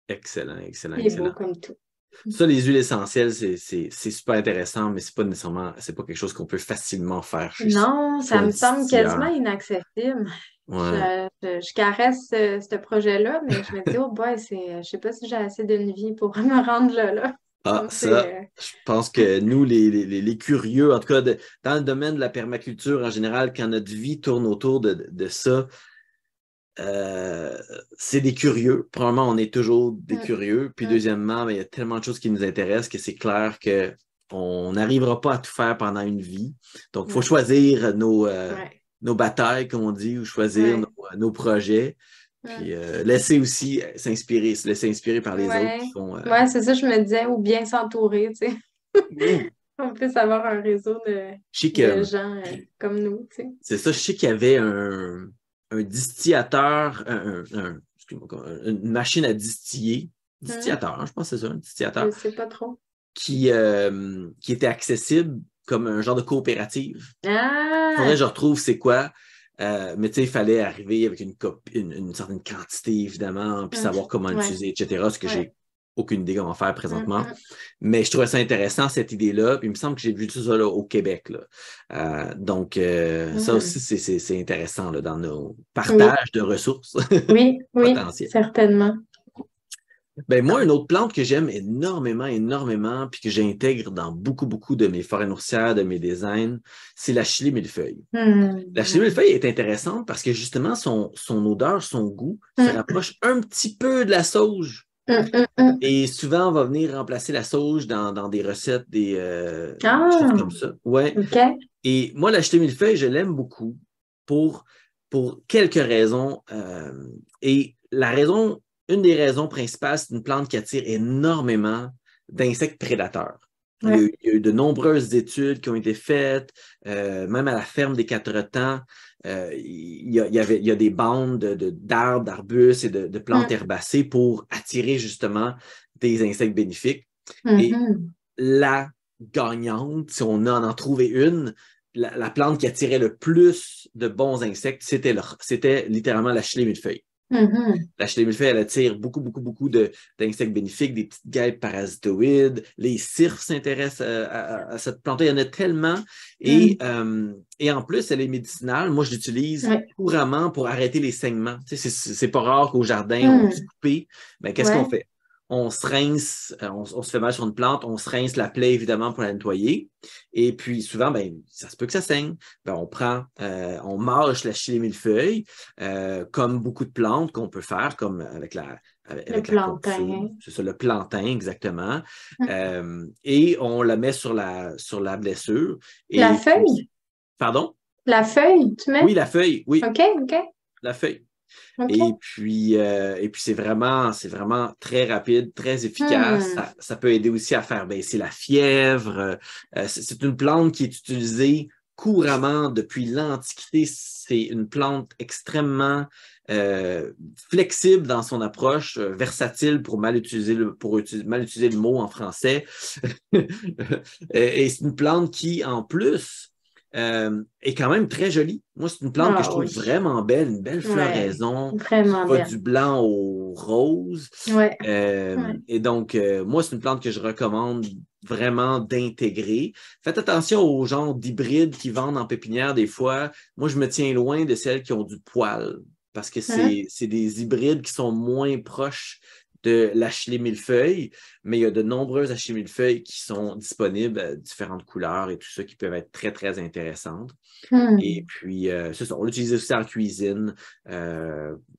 Excellent, excellent, Il est beau excellent. comme tout. Ça, les huiles essentielles, c'est super intéressant, mais c'est pas nécessairement, c'est pas quelque chose qu'on peut facilement faire chez soi. Non, Il faut ça un me semble quasiment distilleur. inaccessible. Ouais. Je caresse ce projet-là, mais je me dis, oh boy, je sais pas si j'ai assez d'une vie pour me rendre là. Ah, Donc, ça, je pense que nous, les curieux, en tout cas, dans le domaine de la permaculture en général, quand notre vie tourne autour de ça, euh, c'est des curieux. Premièrement, on est toujours des mm, curieux. Puis mm, deuxièmement, ben, il y a tellement de choses qui nous intéressent que c'est clair que on n'arrivera pas à tout faire pendant une vie. Donc, il faut ouais, choisir ouais, nos batailles, comme on dit, ou choisir ouais, nos projets. Puis mm, laisser aussi s'inspirer, se laisser inspirer par les autres qui ouais. font. Ouais, c'est ça, je me disais, ou bien s'entourer, tu sais. Ouh, On puisse avoir un réseau de, je sais de que gens comme nous, tu sais. c'est ça, je sais qu'il y avait un distillateur, excuse-moi, une machine à distiller, Mm, distillateur, hein, je pense que c'est ça, un je distillateur, sais pas trop. qui était accessible comme un genre de coopérative. Il faudrait que Ah! je retrouve c'est quoi. Mais tu sais, il fallait arriver avec une certaine quantité, évidemment, puis Mm, savoir comment ouais, l'utiliser, etc. Ce que ouais. j'ai aucune idée comment faire Mm, présentement. mm, Mais je trouvais ça intéressant, cette idée-là. Puis il me semble que j'ai vu tout ça là, au Québec. Là. Donc, ça mm. aussi, c'est intéressant là, dans nos Oui, partages de ressources oui, oui, potentielles. certainement. Ben, moi, une autre plante que j'aime énormément, énormément, puis que j'intègre dans beaucoup, beaucoup de mes forêts nourricières, de mes designs, c'est la chili millefeuille. La chili Ouais. millefeuille est intéressante parce que justement, son odeur, son goût se Mm, rapproche un petit peu de la sauge. mm. Et souvent, on va venir remplacer la sauge dans des recettes, des choses Ah, comme ça. Ouais. OK. Et moi, la chili millefeuille, je l'aime beaucoup pour, pour quelques raisons. Et la raison une des raisons principales, c'est une plante qui attire énormément d'insectes prédateurs. Ouais. Il y a eu de nombreuses études qui ont été faites, même à la ferme des Quatre-Temps. Il y a des bandes d'arbres, d'arbustes et de plantes herbacées pour attirer justement des insectes bénéfiques. Et Mhm. la gagnante, si on en trouvait une, la plante qui attirait le plus de bons insectes, c'était littéralement la Schlemihlfeuille. Mhm. La Schlemihlfeuille, elle attire beaucoup, beaucoup, beaucoup d'insectes bénéfiques, des petites guêpes parasitoïdes. Les cirques s'intéressent à cette plante. Il y en a tellement. Et en plus, elle est médicinale. Moi, je l'utilise Ouais. couramment pour arrêter les saignements. Tu sais, c'est pas rare qu'au jardin, on se coupe. Ben, qu'est-ce qu'on fait? On se rince, on se fait mal sur une plante, on se rince la plaie évidemment pour la nettoyer. Et puis souvent, ben, ça se peut que ça saigne. Ben, on mâche la Schlemihlfeuille, comme beaucoup de plantes qu'on peut faire, comme avec Le la coursure. plantain. C'est ça, le plantain, exactement. Et on la met sur la blessure. La Et puis, feuille? pardon? La feuille, tu mets? Oui, la feuille, oui, OK, OK, la feuille. Et OK. puis, c'est vraiment très rapide, très efficace. Ça peut aider aussi à faire baisser la fièvre. C'est une plante qui est utilisée couramment depuis l'Antiquité. C'est une plante extrêmement flexible dans son approche, versatile pour mal utiliser le mot en français. Et c'est une plante qui, en plus, est quand même très jolie. Moi, c'est une plante que je Ah trouve oui. vraiment belle, une belle Ouais, floraison qui vraiment va belle. du blanc au rose. Ouais. Ouais. Et donc, moi, c'est une plante que je recommande vraiment d'intégrer. Faites attention aux genres d'hybrides qui vendent en pépinière des fois. Moi, je me tiens loin de celles qui ont du poil parce que c'est des hybrides qui sont moins proches de l'Achillée-millefeuille, mais il y a de nombreuses Achillée-millefeuilles qui sont disponibles à différentes couleurs et tout ça qui peuvent être très, très intéressantes. Et puis, c'est ça, on l'utilise aussi en cuisine.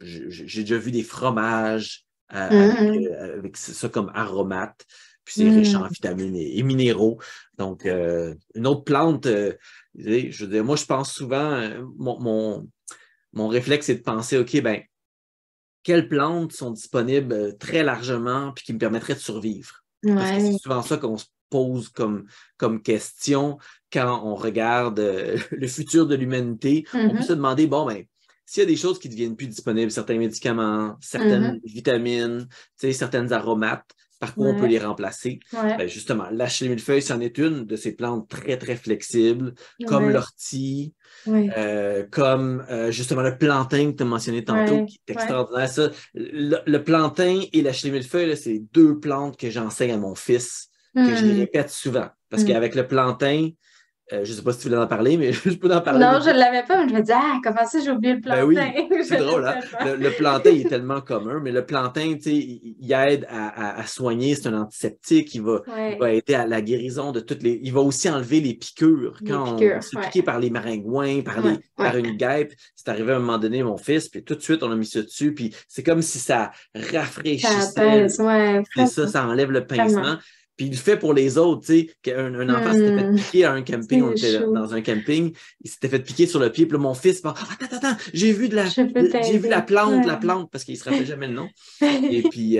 J'ai déjà vu des fromages avec ça comme aromate. Puis c'est riche en vitamines et minéraux. Donc, une autre plante, je veux dire, moi, je pense souvent, mon réflexe, c'est de penser, OK, ben, quelles plantes sont disponibles très largement puis qui me permettraient de survivre? Parce que c'est Ouais. souvent ça qu'on se pose comme question quand on regarde le futur de l'humanité. On peut se demander, bon, ben, s'il y a des choses qui ne deviennent plus disponibles, certains médicaments, certaines vitamines, certaines aromates, par quoi on peut les remplacer? Ouais. Ben, justement, la millefeuille, c'en est une de ces plantes très, très flexibles, comme Ouais. l'ortie, Ouais. comme justement le plantain que tu as mentionné tantôt, qui est extraordinaire. Ça, le plantain et la millefeuille, c'est deux plantes que j'enseigne à mon fils, que je lui répète souvent. Parce qu'avec le plantain, je ne sais pas si tu voulais en parler, mais je peux en parler Non, vite je ne vite. l'avais pas, mais je me disais, ah, comment ça, j'ai oublié le Ben plantain? oui, Je c'est drôle, hein? l'aime tellement. Le plantain, il est tellement commun, mais le plantain, tu sais, il aide à soigner, c'est un antiseptique, il va aider à la guérison de toutes les. Il va aussi enlever les piqûres. Les Quand on piqûres, se fait piquer par les maringouins, ouais. par une guêpe, c'est arrivé à un moment donné, mon fils, puis tout de suite, on a mis ça dessus, puis c'est comme si ça Ça rafraîchissait. apaise, ouais, C'est vraiment, ça enlève le vraiment. pincement. Puis il le fait pour les autres, tu sais, qu'un enfant s'était fait piquer à un camping, on C'est était chaud. dans un camping, il s'était fait piquer sur le pied, puis là, mon fils parle, attends, Je peux j'ai vu la t'aider. plante, Ouais. parce qu'il se rappelle jamais le nom. Et puis,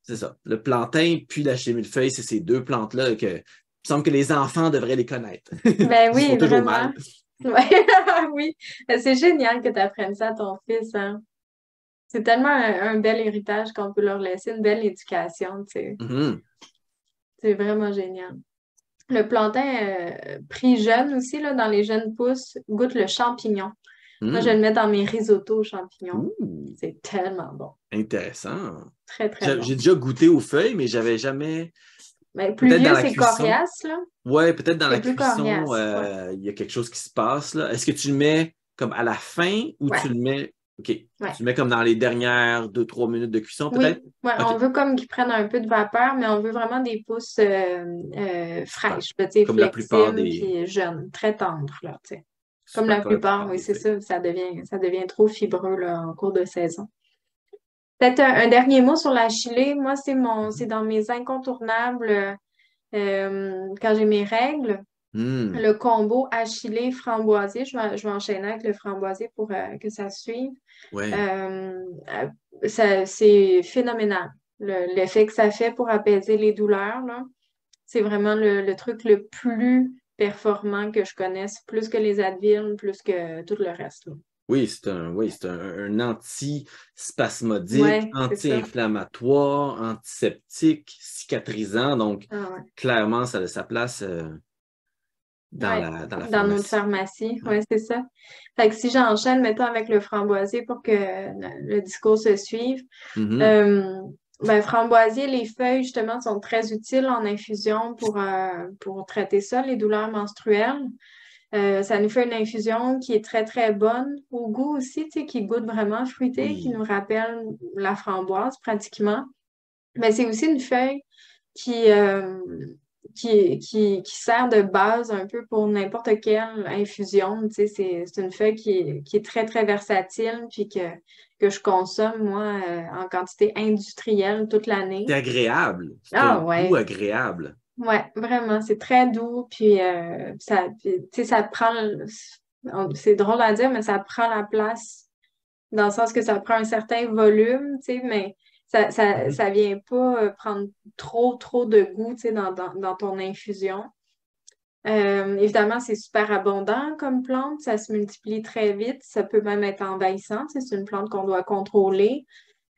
c'est ça, le plantain puis la millefeuille, c'est ces deux plantes-là que, il me semble que les enfants devraient les connaître. Ben Ils se font oui, toujours vraiment. mal. Ouais. Oui, c'est génial que tu apprennes ça à ton fils, hein. C'est tellement un bel héritage qu'on peut leur laisser, une belle éducation, tu sais. Mhm. C'est vraiment génial. Le plantain pris jeune aussi, là, dans les jeunes pousses, goûte le champignon. Moi, je le Mhm. mets dans mes risottos aux champignons. Ouh, C'est tellement bon. intéressant. Très, très J'ai bon. déjà goûté aux feuilles, mais j'avais jamais. Mais plus Peut-être dans vieux, la c'est cuisson. coriace, là. Ouais, peut-être dans C'est la plus cuisson, coriace. Ouais. il y a quelque chose qui se passe là. Est-ce que tu le mets comme à la fin ou tu Ouais. le mets. OK. Tu Ouais. le mets comme dans les dernières 2-3 minutes de cuisson, Oui, peut-être? ouais, OK. on veut comme qu'ils prennent un peu de vapeur, mais on veut vraiment des pousses Super. fraîches, là, tu sais, Comme la plupart flexibles, des. puis jeunes, très tendres, là, tu sais. Comme Super, la comme la plupart, plupart oui, des c'est feuilles. ça, ça devient trop fibreux, là, en cours de saison. Peut-être un dernier mot sur la chilée. Moi, c'est Mhm. dans mes incontournables quand j'ai mes règles. Hmm. Le combo achillée-framboisier, je vais enchaîner avec le framboisier pour que ça suive. Ouais. Euh, c'est phénoménal. L'effet que ça fait pour apaiser les douleurs, là, c'est vraiment le truc le plus performant que je connaisse, plus que les Advil, plus que tout le reste, là. Oui, c'est un antispasmodique, Ouais, c'est ça. anti-inflammatoire, antiseptique, cicatrisant. Donc, Ah ouais. clairement, ça a sa place Ouais, dans la dans notre pharmacie. pharmacie, Ouais. ouais, c'est ça. Fait que si j'enchaîne, mettons, avec le framboisier pour que le discours se suive, Mhm. euh, ben, framboisier, les feuilles, justement, sont très utiles en infusion pour traiter ça, les douleurs menstruelles. Ça nous fait une infusion qui est très, très bonne au goût aussi, tu sais, qui goûte vraiment fruité, qui nous Oui. rappelle la framboise pratiquement. Mais c'est aussi une feuille qui, euh, qui sert de base un peu pour n'importe quelle infusion. Tu sais, c'est une feuille qui est très, très versatile, puis que je consomme, moi, en quantité industrielle toute C'est l'année. agréable. C'est un Ah goût ouais, agréable. ouais, vraiment, c'est très doux, puis tu sais, ça prend, c'est drôle à dire, mais ça prend la place dans le sens que ça prend un certain volume, tu sais, mais Mhm. ça vient pas prendre trop de goût, tu sais, dans ton infusion. Évidemment, c'est super abondant comme plante, ça se multiplie très vite, ça peut même être envahissant, tu sais, c'est une plante qu'on doit contrôler.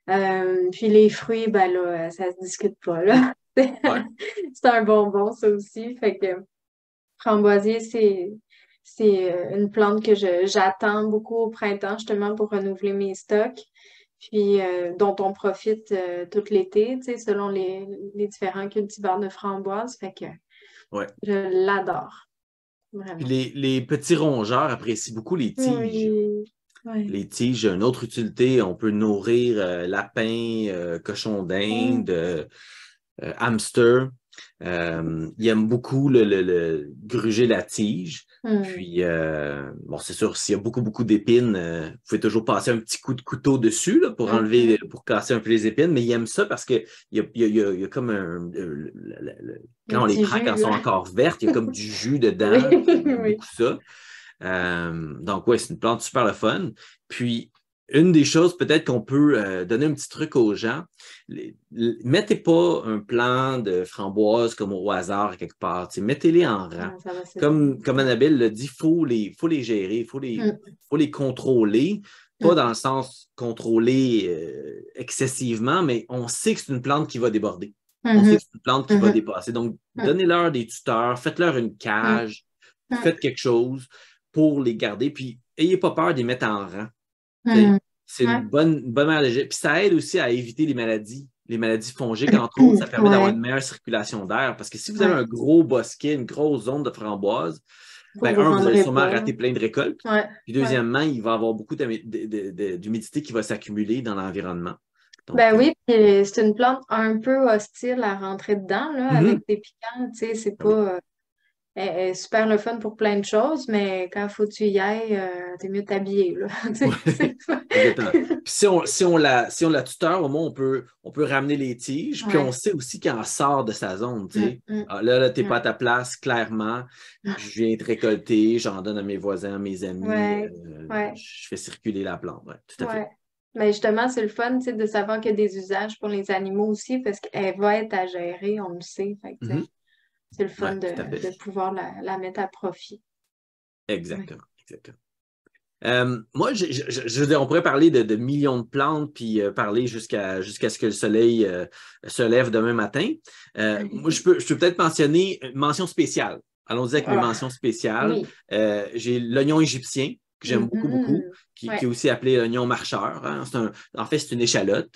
Puis les fruits, ben là, ça se discute pas, là. Ouais. C'est un bonbon, ça aussi. Fait que framboisier, c'est une plante que j'attends beaucoup au printemps, justement, pour renouveler mes stocks. Puis dont on profite tout l'été, tu sais, selon les différents cultivars de framboises. Fait que Ouais. je l'adore, Puis vraiment. les petits rongeurs apprécient beaucoup les tiges. Oui, oui. Les tiges, une autre utilité, on peut nourrir lapins, cochons Mm, d'Inde, hamster. Il aime beaucoup gruger la tige. mm, Puis, bon, c'est sûr, s'il y a beaucoup d'épines, vous pouvez toujours passer un petit coup de couteau dessus là, pour mhm. enlever, pour casser un peu les épines, mais il aime ça parce que il y a comme Le quand on les petit prend, quand jus, elles sont là. encore vertes, il y a comme du jus Oui, dedans. Il aime oui. beaucoup ça. Donc, ouais, c'est une plante super le fun. Puis, une des choses peut-être qu'on peut donner un petit truc aux gens, mettez pas un plant de framboise comme au hasard quelque part. Mettez-les en rang. Ah, ça va se dire. Comme Ouais. Annabelle l'a dit, faut les gérer, Mm, faut les contrôler. Pas mm, dans le sens contrôler excessivement, mais on sait que c'est une plante qui va déborder. On sait mhm, que c'est une plante qui va mhm, dépasser. Donc, mm, donnez-leur des tuteurs, faites-leur une mm, cage, mm, faites quelque chose pour les garder. Puis, ayez pas peur de les mettre en rang. mm. C'est Ouais. une bonne manière de gérer. Puis ça aide aussi à éviter les maladies. Les maladies fongiques, entre autres, ça permet d'avoir Ouais, une meilleure circulation d'air. Parce que si vous avez ouais. un gros bosquet, une grosse zone de framboises, Vous ben, vous un, vous allez rendrez sûrement pas, là. rater plein de récoltes. Ouais, Puis ouais. deuxièmement, il va y avoir beaucoup d'humidité qui va s'accumuler dans l'environnement. Donc, Ben oui, puis c'est une plante un peu hostile à rentrer dedans, là, avec mhm. des piquants, tu sais, c'est Ah oui. pas... elle est super le fun pour plein de choses, mais quand faut que tu y ailles, t'es mieux t'habiller, là. Tu Ouais, sais, c'est pas- exactement. Puis si on la tuteur, au moins, on peut ramener les tiges, puis on Ouais. sait aussi quand elle sort de sa zone, tu Mm, sais. mm, Ah, là, t'es pas à ouais. ta place, clairement. Je viens te récolter, j'en donne à mes voisins, à mes amis, Ouais, ouais, je fais circuler la plante. Ouais, tout à fait. ouais. Mais justement, c'est le fun, tu sais, de savoir qu'il y a des usages pour les animaux aussi, parce qu'elle va être à gérer, on le sait. Fait que, tu sais, Mhm. c'est le fun Ouais, tout à fait. de pouvoir la mettre à profit. Ouais. Exactement, exactement. Moi, je veux dire, on pourrait parler de millions de plantes puis parler jusqu'à ce que le soleil se lève demain matin. Moi, je peux peut-être mentionner une mention spéciale. Allons-y avec mes Ah, mentions spéciales. oui. J'ai l'oignon égyptien, que j'aime beaucoup, Mhm. qui est Ouais. aussi appelé l'oignon marcheur. Hein. En fait, c'est une échalote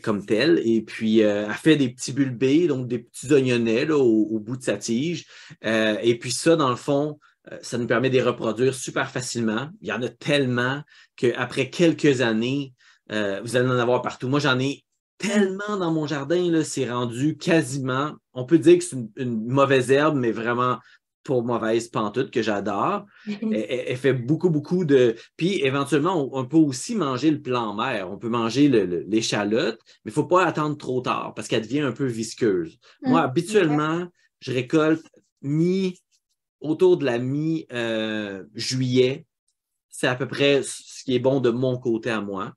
comme telle. Et puis, elle fait des petits bulbés, donc des petits oignonnets là, au bout de sa tige. Et puis ça, dans le fond, ça nous permet de les reproduire super facilement. Il y en a tellement qu'après quelques années, vous allez en avoir partout. Moi, j'en ai Mm. tellement dans mon jardin, là, c'est rendu quasiment, on peut dire que c'est une mauvaise herbe, mais vraiment pas mauvaise pantoute que j'adore. Elle fait beaucoup de... Puis éventuellement, on peut aussi manger le plant mer. On peut manger l'échalote, mais il ne faut pas attendre trop tard parce qu'elle devient un peu visqueuse. Moi, Mm. OK. habituellement, je récolte mi autour de la mi-juillet. C'est à peu près ce qui est bon de mon côté à moi.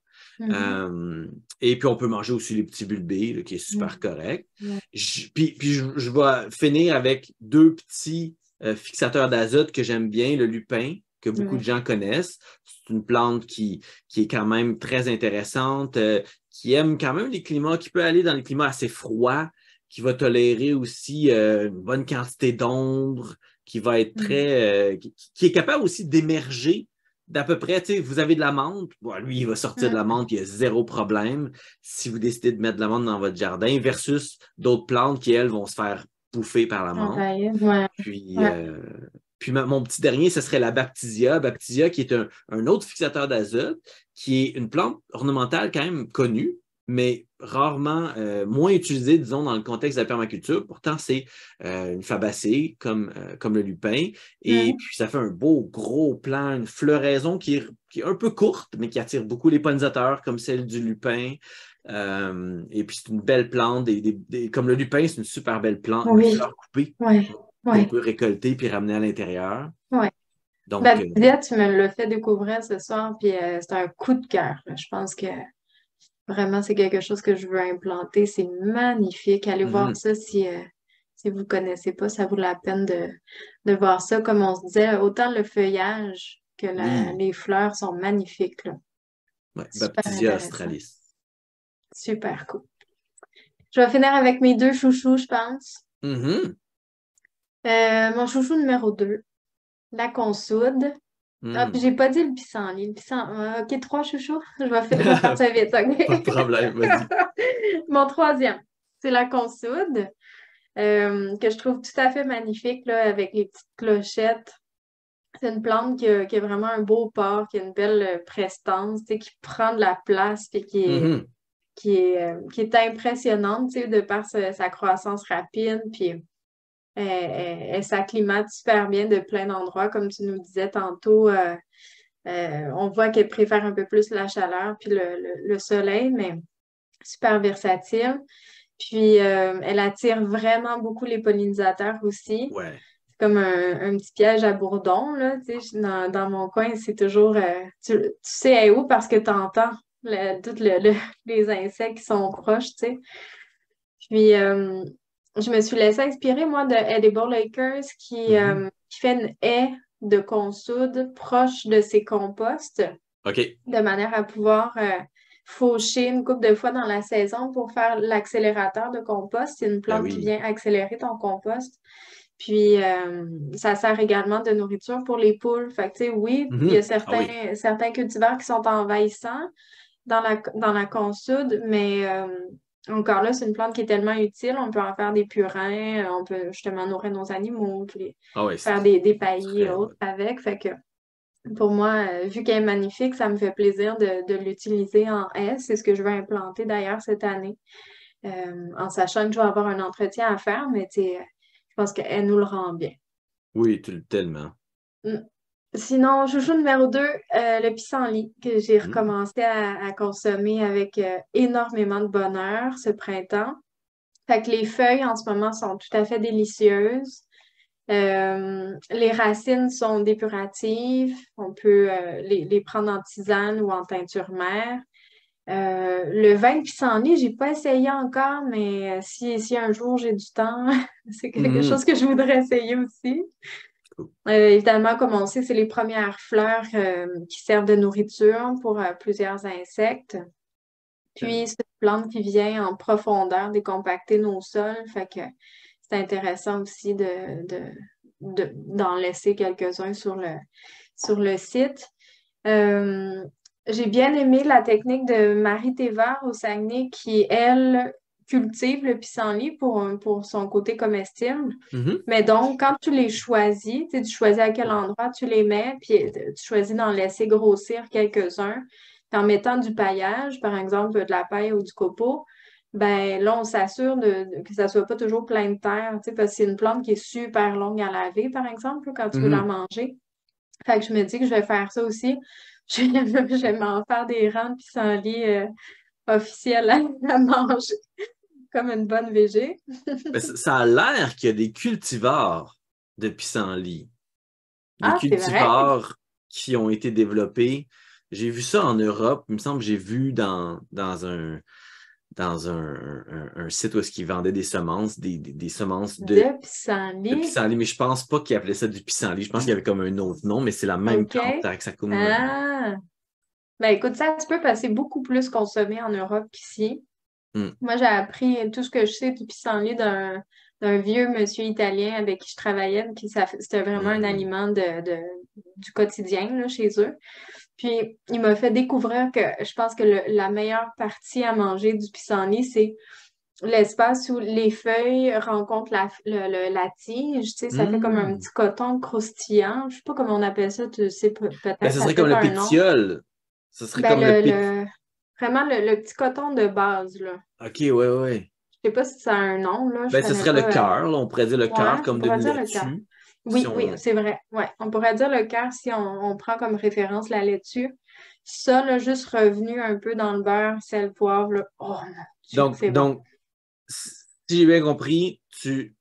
Et puis, on peut manger aussi les petits bulbés, là, qui est super correct. Puis je vais finir avec deux petits fixateurs d'azote que j'aime bien, le lupin, que beaucoup de gens connaissent. C'est une plante qui est quand même très intéressante, qui aime quand même les climats, qui peut aller dans les climats assez froids, qui va tolérer aussi une bonne quantité d'ombre, qui va être qui est capable aussi d'émerger d'à peu près, tu sais, vous avez de la menthe, bon, lui, il va sortir de la menthe, il y a zéro problème si vous décidez de mettre de la menthe dans votre jardin, versus d'autres plantes qui, elles, vont se faire bouffer par la menthe. Puis mon petit dernier, ce serait la Baptisia. Baptisia, qui est un autre fixateur d'azote, qui est une plante ornementale quand même connue, mais rarement moins utilisée, disons, dans le contexte de la permaculture. Pourtant, c'est une fabacée comme le lupin. Et puis, ça fait un beau, gros plant, une floraison qui est un peu courte, mais qui attire beaucoup les pollinisateurs, comme celle du lupin. Et puis, c'est une belle plante. Comme le lupin, c'est une super belle plante, une fleur coupée qu'on peut récolter puis ramener à l'intérieur. Donc, Baptisia, tu me l'as fait découvrir ce soir, puis c'est un coup de cœur. Je pense que vraiment, c'est quelque chose que je veux implanter. C'est magnifique. Allez voir ça si vous ne connaissez pas. Ça vaut la peine de voir ça. Comme on se disait, autant le feuillage que les fleurs sont magnifiques. Là. Baptisia australis. Super cool. Je vais finir avec mes deux chouchous, je pense. Mon chouchou numéro 2, la consoude. Ah, puis j'ai pas dit le pissenlit. OK, 3 chouchous. Je vais faire ça vite. Okay? Pas de problème, vas-y. Mon troisième, c'est la consoude, que je trouve tout à fait magnifique, là, avec les petites clochettes. C'est une plante qui a vraiment un beau port, qui a une belle prestance, qui prend de la place et qui est impressionnante, de par sa croissance rapide. Puis elle s'acclimate super bien de plein d'endroits, comme tu nous disais tantôt. On voit qu'elle préfère un peu plus la chaleur puis le soleil, mais super versatile. Puis elle attire vraiment beaucoup les pollinisateurs aussi. C'est comme un petit piège à bourdon, là, dans mon coin, c'est toujours tu sais elle est où parce que tu entends tous les insectes qui sont proches, tu sais. Puis je me suis laissée inspirer, moi, de Edible Acres qui fait une haie de consoude proche de ses composts, de manière à pouvoir faucher une couple de fois dans la saison pour faire l'accélérateur de compost. C'est une plante qui vient accélérer ton compost. Puis, ça sert également de nourriture pour les poules. Fait que, tu sais, oui, il y a certains cultivars qui sont envahissants dans la consoude, mais encore là, c'est une plante qui est tellement utile. On peut en faire des purins, on peut justement nourrir nos animaux, faire des paillis et autres avec. Fait que pour moi, vu qu'elle est magnifique, ça me fait plaisir de l'utiliser en haie. C'est ce que je vais implanter d'ailleurs cette année. En sachant que je vais avoir un entretien à faire, mais je pense qu'elle nous le rend bien. Oui, tellement. Sinon, chouchou numéro 2, le pissenlit, que j'ai recommencé à consommer avec énormément de bonheur ce printemps. Fait que les feuilles en ce moment sont tout à fait délicieuses. Les racines sont dépuratives. On peut les prendre en tisane ou en teinture mère. Le vin de pissenlit, j'ai pas essayé encore, mais si un jour j'ai du temps, c'est quelque chose que je voudrais essayer aussi. Évidemment, comme on sait, c'est les premières fleurs qui servent de nourriture pour plusieurs insectes. Puis, c'est une plante qui vient en profondeur décompacter nos sols. Fait que c'est intéressant aussi d'en laisser quelques-uns sur le site. J'ai bien aimé la technique de Marie Thévard au Saguenay qui, elle, cultive le pissenlit pour son côté comestible. Mais donc, quand tu les choisis, tu choisis à quel endroit tu les mets, puis tu choisis d'en laisser grossir quelques-uns. En mettant du paillage, par exemple de la paille ou du copeau, ben là, on s'assure que ça ne soit pas toujours plein de terre, parce que c'est une plante qui est super longue à laver, par exemple, quand tu veux la manger. Fait que je me dis que je vais faire ça aussi. Je vais m'en faire des rangs de pissenlit officiels à manger, comme une bonne végé. Ça a l'air qu'il y a des cultivars de pissenlit. Les Ah, c'est vrai? cultivars qui ont été développés, j'ai vu ça en Europe. Il me semble que j'ai vu dans un site où est-ce qu'ils vendaient des semences, des semences De de pissenlit? pissenlit, mais je pense pas qu'ils appelaient ça du pissenlit. Je pense qu'il y avait comme un autre nom, mais c'est la même OK. plante, Taraxacum. Ah! Ben écoute, ça se peut passer beaucoup plus consommé en Europe qu'ici. Hmm. Moi, j'ai appris tout ce que je sais du pissenlit d'un vieux monsieur italien avec qui je travaillais, puis c'était vraiment un Hmm. aliment du quotidien là, chez eux. Puis, il m'a fait découvrir que je pense que la meilleure partie à manger du pissenlit, c'est l'espace où les feuilles rencontrent la tige. Tu sais, ça fait comme un Hmm. petit coton croustillant. Je sais pas comment on appelle ça, tu sais, Ben, peut-être, ce ça a serait comme peut-être le un nom. pétiole. Ce serait Ben, comme le pétiole. vraiment le petit coton de base, là. OK, ouais, ouais. Je sais pas si ça a un nom, là, je Ben, ce connais serait le pas. cœur, là. On pourrait dire le Ouais, cœur on comme pourrait d'une dire le cœur. laitue. Si Oui, oui, on... c'est vrai. Ouais, on pourrait dire le cœur si on prend comme référence la laitue. Ça, là, juste revenu un peu dans le beurre, sel, poivre, là. Oh mon Dieu, que Donc, c'est bon. donc, si j'ai bien compris, il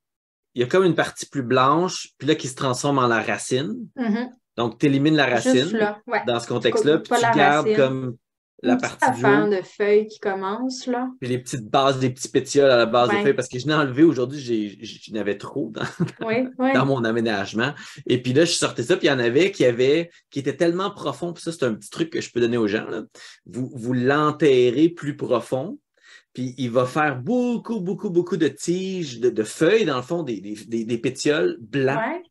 y a comme une partie plus blanche, puis là, qui se transforme en la racine. Mhm. Donc, tu élimines la Juste racine là, ouais. dans ce Tu contexte-là, coupes puis pas tu la gardes racine. comme la Une petite partie du affaire haut, de feuilles qui commence, là. puis les petites bases, des petits pétioles à la base des feuilles, Ouais. parce que je n'ai enlevé aujourd'hui, j'en avais trop Oui, dans oui. mon aménagement. Et puis là, je sortais ça, puis il y en avait qui étaient tellement profonds, puis ça, c'est un petit truc que je peux donner aux gens, là. Vous l'enterrez plus profond, puis il va faire beaucoup, beaucoup, beaucoup de tiges, de feuilles, dans le fond, des pétioles blancs Ouais.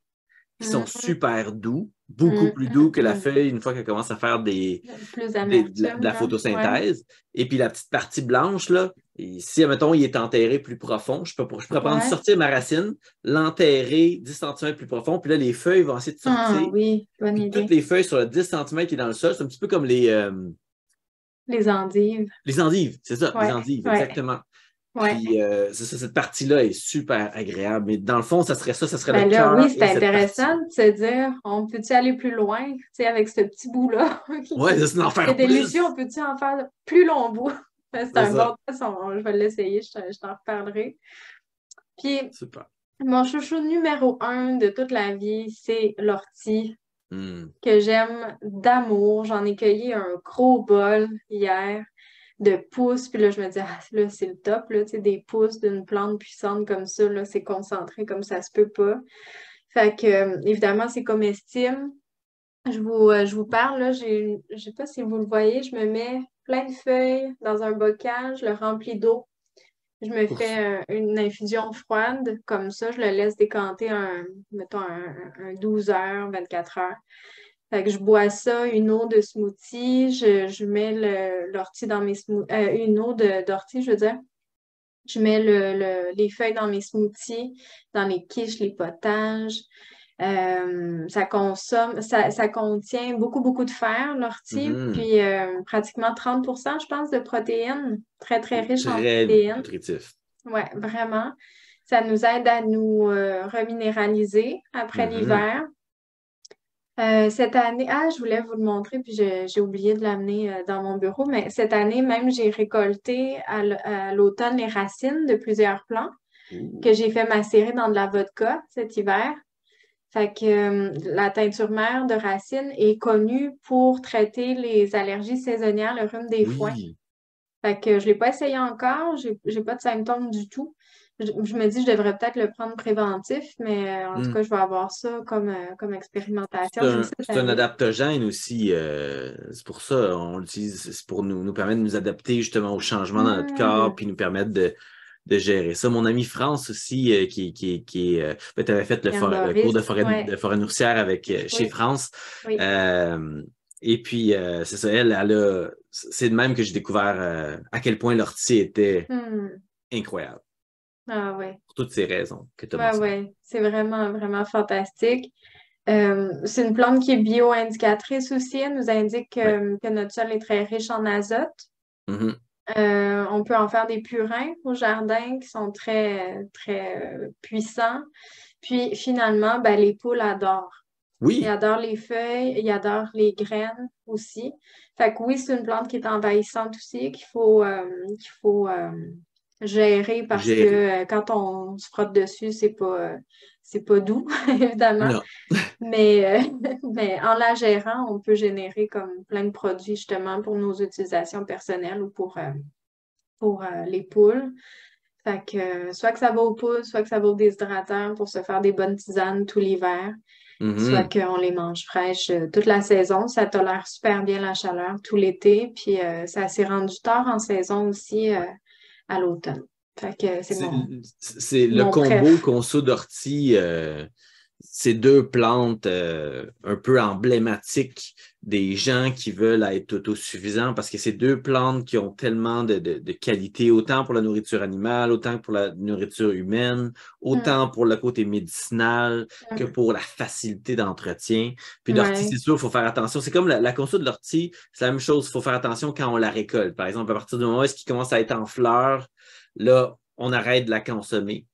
qui sont Mhm, super doux, beaucoup mhm, plus doux que la mhm. feuille une fois qu'elle commence à faire Plus de d'amertume, la là. Ouais. photosynthèse. Et puis la petite partie blanche, là, et si, admettons, il est enterré plus profond, je pourrais prendre, Ouais. sortir ma racine, l'enterrer 10 centimètres plus profond, puis là, les feuilles vont essayer de Ah sortir. oui, bonne Puis toutes idée. les feuilles sur le 10 centimètres qui est dans le sol, c'est un petit peu comme Les endives. les endives, c'est ça, les Ouais, endives, ouais, exactement. ouais. Puis c'est ça, cette partie-là est super agréable. Mais dans le fond, ça serait ça, ça serait le Ben là, cœur oui, c'est et cette intéressant partie-là. de se dire, on peut-tu aller plus loin, tu sais, avec ce petit bout-là Ouais, ça, qui c'est d'en est faire délicieux, on plus. peut-tu en faire plus long bout? C'est C'est un ça. bon test, je vais l'essayer, je t'en reparlerai. Puis, Super. mon chouchou numéro un de toute la vie, c'est l'ortie, Hmm. que j'aime d'amour. J'en ai cueilli un gros bol hier de pousses, puis là, je me dis, ah, là, c'est le top, là, tu sais, des pousses d'une plante puissante comme ça, là, c'est concentré comme ça se peut pas. Fait que, évidemment, c'est comestible. Je vous parle, là, je sais pas si vous le voyez, je me mets plein de feuilles dans un bocal, je le remplis d'eau. Je me Pour ça. fais une infusion froide, comme ça, je le laisse décanter mettons, un 12 heures, 24 heures. Fait que je bois ça, une eau de smoothie, je mets l'ortie dans mes smoothies, une eau d'ortie, je veux dire. Je mets les feuilles dans mes smoothies, dans les quiches, les potages. Ça contient beaucoup, beaucoup de fer, l'ortie, Mhm. puis pratiquement 30%, je pense, de protéines. Très, très riche en Très protéines. nutritif. Ouais, vraiment. Ça nous aide à nous reminéraliser après Mhm. l'hiver. Cette année, je voulais vous le montrer, puis j'ai oublié de l'amener dans mon bureau, mais cette année même, j'ai récolté à l'automne les racines de plusieurs plants Ouh. que j'ai fait macérer dans de la vodka cet hiver. Fait que la teinture mère de racines est connue pour traiter les allergies saisonnières, le rhume des foins. Oui. Fait que je ne l'ai pas essayé encore, j'ai pas de symptômes du tout. Je me dis que je devrais peut-être le prendre préventif, mais en tout Hmm. cas, je vais avoir ça comme C'est expérimentation un, cette c'est un année. adaptogène aussi. C'est pour ça, on l'utilise, c'est pour nous permettre de nous adapter justement aux changements dans notre corps, Hmm, puis nous permettre de gérer ça. Mon ami France aussi, tu avais fait le cours Herboriste, de ouais, forêt nourricière avec chez oui, France. oui. Euh, et puis, c'est ça, c'est de même que j'ai découvert à quel point l'ortie était Hmm, incroyable, ah ouais, pour toutes ces raisons que tu as ouais, mentionnées. ouais, c'est vraiment, vraiment fantastique. C'est une plante qui est bio-indicatrice aussi. Elle nous indique Ouais. que notre sol est très riche en azote. Mhm. On peut en faire des purins au jardin qui sont très, très puissants. Puis finalement, ben, les poules adorent. Ils Oui, adorent les feuilles, ils adorent les graines aussi. Fait que oui, c'est une plante qui est envahissante aussi, qu'il faut gérer parce que Gérer. quand on se frotte dessus, c'est pas doux, évidemment. Non. Mais en la gérant, on peut générer comme plein de produits justement pour nos utilisations personnelles ou pour les poules. Fait que soit que ça va aux poules, soit que ça va aux déshydrateurs pour se faire des bonnes tisanes tout l'hiver, soit Mhm. qu'on les mange fraîches toute la saison. Ça tolère super bien la chaleur tout l'été, puis ça s'est rendu tard en saison aussi à l'automne. Fait que c'est C'est mon, c'est le mon combo préf. conso d'ortie, ces deux plantes un peu emblématiques des gens qui veulent être autosuffisants parce que c'est deux plantes qui ont tellement de qualité, autant pour la nourriture animale, autant que pour la nourriture humaine, autant pour le côté médicinal que pour la facilité d'entretien. Puis l'ortie, c'est Ouais. sûr, il faut faire attention. C'est comme la conso de l'ortie, c'est la même chose, il faut faire attention quand on la récolte. Par exemple, à partir du moment où est-ce qu'il commence à être en fleurs, là, on arrête de la consommer.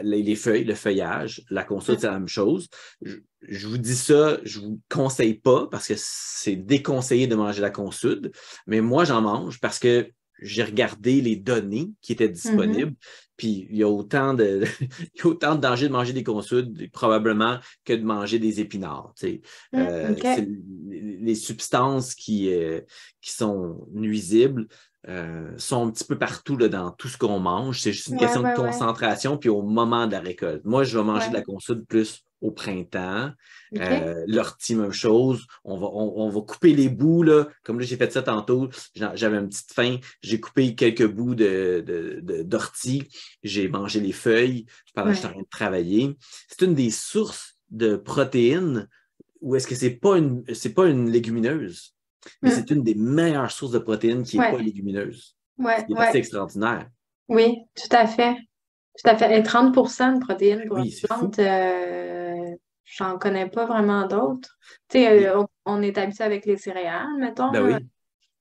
Les feuilles, le feuillage, la console, c'est la même chose. Je vous dis ça, je ne vous conseille pas parce que c'est déconseillé de manger la console, mais moi, j'en mange parce que j'ai regardé les données qui étaient disponibles, puis il y a autant de, il y a autant de danger de manger des consuls probablement que de manger des épinards. C'est OK. les substances qui sont nuisibles sont un petit peu partout là, dans tout ce qu'on mange. C'est juste une Ouais, question de ouais, ouais. concentration puis au moment de la récolte. Moi, je vais manger de la Ouais. console plus au printemps. OK. L'ortie, même chose. On va couper les bouts, là. Comme là, j'ai fait ça tantôt. J'avais une petite faim. J'ai coupé quelques bouts d'ortie. J'ai mangé les feuilles pendant que j'étais en Ouais. train de travailler. C'est une des sources de protéines ou est-ce que c'est pas une légumineuse, mais c'est Mm. une des meilleures sources de protéines qui n'est pas Ouais. légumineuse, ce Ouais. qui est assez Ouais. extraordinaire. Oui, tout à fait. Tout à fait. Et 30% de protéines pour une Oui, c'est fou. plante, j'en connais pas vraiment d'autres. Tu sais, Et- on est habitué avec les céréales, mettons, ben là, oui,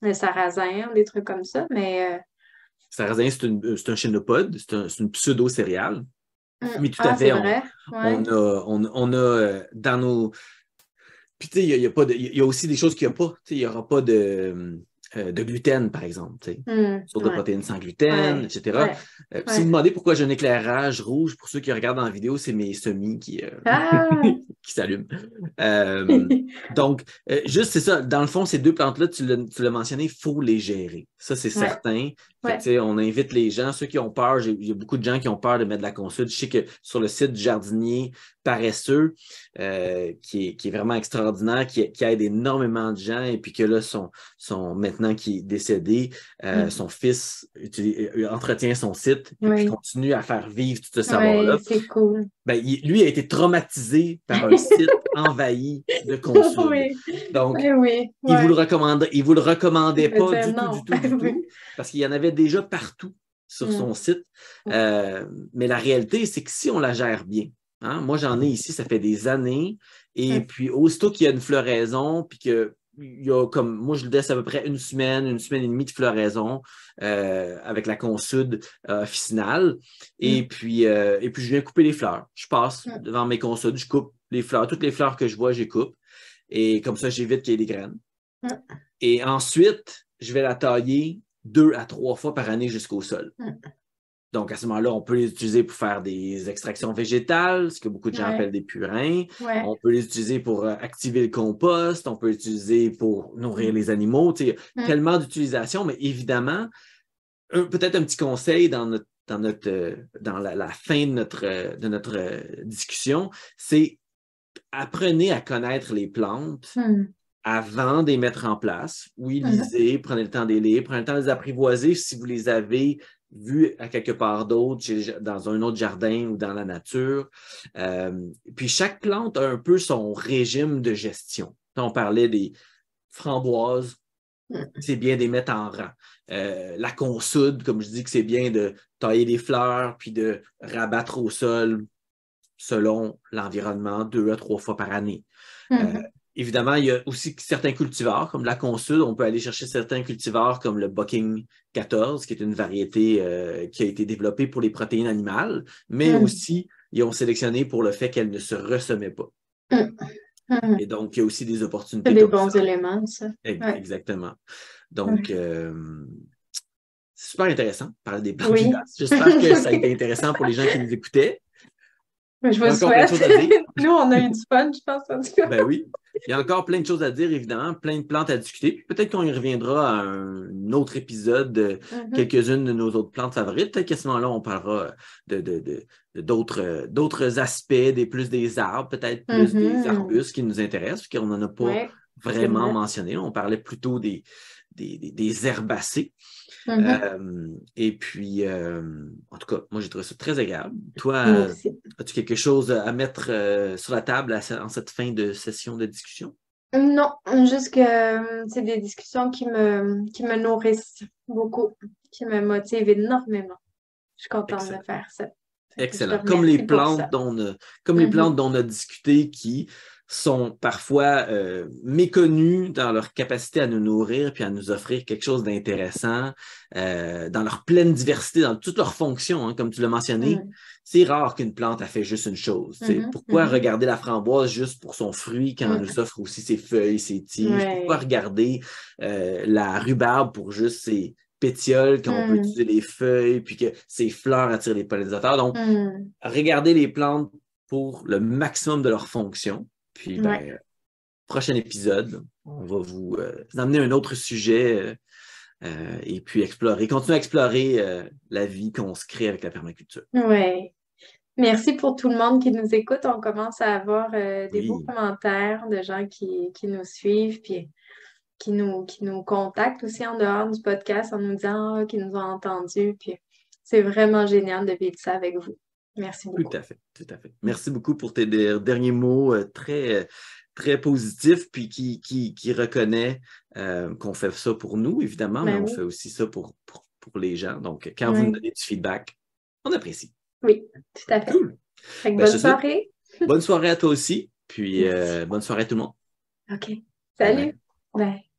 les sarrasins, des trucs comme ça, mais sarrasin, c'est un chénopode, c'est une pseudo-céréale. Mais tout à ah, c'est fait, vrai. Ouais. on a dans nos. Puis, tu sais, il y a pas il y a aussi des choses qu'il n'y a pas. Tu sais, il n'y aura pas de gluten, par exemple. Tu sais. Sur de Ouais. protéines sans gluten, Ouais. etc. Ouais. Si vous Ouais. demandez pourquoi j'ai un éclairage rouge, pour ceux qui regardent en vidéo, c'est mes semis Ah! qui s'allument. Donc, juste, c'est ça. Dans le fond, ces deux plantes-là, tu l'as mentionné, il faut les gérer. Ça, c'est Ouais. certain. Fait que, tu Ouais. sais, on invite les gens, ceux qui ont peur, il y a beaucoup de gens qui ont peur de mettre de la consulte. Je sais que sur le site du jardinier paresseux, qui est vraiment extraordinaire, qui aide énormément de gens, et puis que là, maintenant qui est décédé, Mm. son fils entretient son site, et puis Ouais. continue à faire vivre tout ce Ouais, savoir-là. c'est cool. Ben, lui a été traumatisé par un site envahi de consoude. Oui. Donc, Ouais, oui. Ouais. il vous le Je recommandait me pas disais du tout, non. du tout, du Oui. tout, parce qu'il y en avait déjà partout sur Mm. son site. Mais la réalité, c'est que si on la gère bien, hein, moi j'en ai ici, ça fait des années, et Mm. puis aussitôt qu'il y a une floraison, puis que il y a comme moi je le laisse à peu près une semaine et demie de floraison avec la consoude officinale. Mm. Et puis je viens couper les fleurs. Je passe Mm. devant mes consoudes, je coupe les fleurs. Toutes les fleurs que je vois, je les coupe. Et comme ça, j'évite qu'il y ait des graines. Mm. Et ensuite, je vais la tailler 2 à 3 fois par année jusqu'au sol. Mm. Donc, à ce moment-là, on peut les utiliser pour faire des extractions végétales, ce que beaucoup de gens Ouais. appellent des purins. Ouais. On peut les utiliser pour activer le compost. On peut les utiliser pour nourrir Mm. les animaux. Tu sais, Mm. tellement d'utilisations, mais évidemment, peut-être un petit conseil dans la fin de notre discussion, c'est apprenez à connaître les plantes Mm. avant de les mettre en place. Oui, Mm. lisez, prenez le temps de les lire, prenez le temps de les apprivoiser si vous les avez vus à quelque part d'autre, dans un autre jardin ou dans la nature. Puis chaque plante a un peu son régime de gestion. On parlait des framboises, Mm. c'est bien de les mettre en rang. La consoude, comme je dis que c'est bien de tailler des fleurs puis de rabattre au sol selon l'environnement 2 à 3 fois par année. Euh, Mm. Évidemment, il y a aussi certains cultivars, comme la consoude. On peut aller chercher certains cultivars comme le Bucking 14, qui est une variété qui a été développée pour les protéines animales, mais Mm. aussi, ils ont sélectionné pour le fait qu'elle ne se ressemait pas. Mm. Mm. Et donc, il y a aussi des C'est opportunités des comme ça. bons éléments, ça. Ouais. Exactement. Donc, Ouais. C'est super intéressant de parler des plantes Oui. vivaces. J'espère que ça a été intéressant pour les gens qui nous écoutaient. Je Il y a vous encore plein de souhaite. choses à dire. Nous, on a eu du fun, je pense, en tout cas. Ben oui. Il y a encore plein de choses à dire, évidemment, plein de plantes à discuter. Puis peut-être qu'on y reviendra à un autre épisode de quelques-unes de nos autres plantes favorites. Peut-être qu'à ce moment-là, on parlera d'autres aspects, plus des arbres, peut-être plus des arbustes qui nous intéressent, qu'on n'en a pas vraiment mentionné. On parlait plutôt des herbacées. Et puis, en tout cas, moi, j'ai trouvé ça très agréable. Toi, as-tu quelque chose à mettre sur la table en cette fin de session de discussion? Non, juste que c'est des discussions qui me nourrissent beaucoup, qui me motivent énormément. Je suis contente de faire ça. Excellent. Comme les plantes les plantes dont on a discuté qui sont parfois méconnues dans leur capacité à nous nourrir puis à nous offrir quelque chose d'intéressant, dans leur pleine diversité, dans toutes leurs fonctions, hein, comme tu l'as mentionné. C'est rare qu'une plante a fait juste une chose. Pourquoi regarder la framboise juste pour son fruit quand elle nous offre aussi ses feuilles, ses tiges? Pourquoi regarder la rhubarbe pour juste ses pétioles, qu'on peut utiliser les feuilles, puis que ces fleurs attirent les pollinisateurs. Donc, regardez les plantes pour le maximum de leur fonction. Puis, prochain épisode, on va vous amener un autre sujet et puis continuer à explorer la vie qu'on se crée avec la permaculture. Oui. Merci pour tout le monde qui nous écoute. On commence à avoir des beaux commentaires de gens qui nous suivent, puis qui nous contactent aussi en dehors du podcast en nous disant qu'ils nous ont entendus. Puis c'est vraiment génial de vivre ça avec vous. Merci beaucoup. Tout à fait, tout à fait. Merci beaucoup pour tes derniers mots très, très positifs, puis qui reconnaît qu'on fait ça pour nous, évidemment, mais on fait aussi ça pour les gens. Donc, quand vous nous donnez du feedback, on apprécie. Oui, tout à fait. Cool. Bonne soirée. Bonne soirée à toi aussi, puis bonne soirée à tout le monde. OK. Salut. Bye.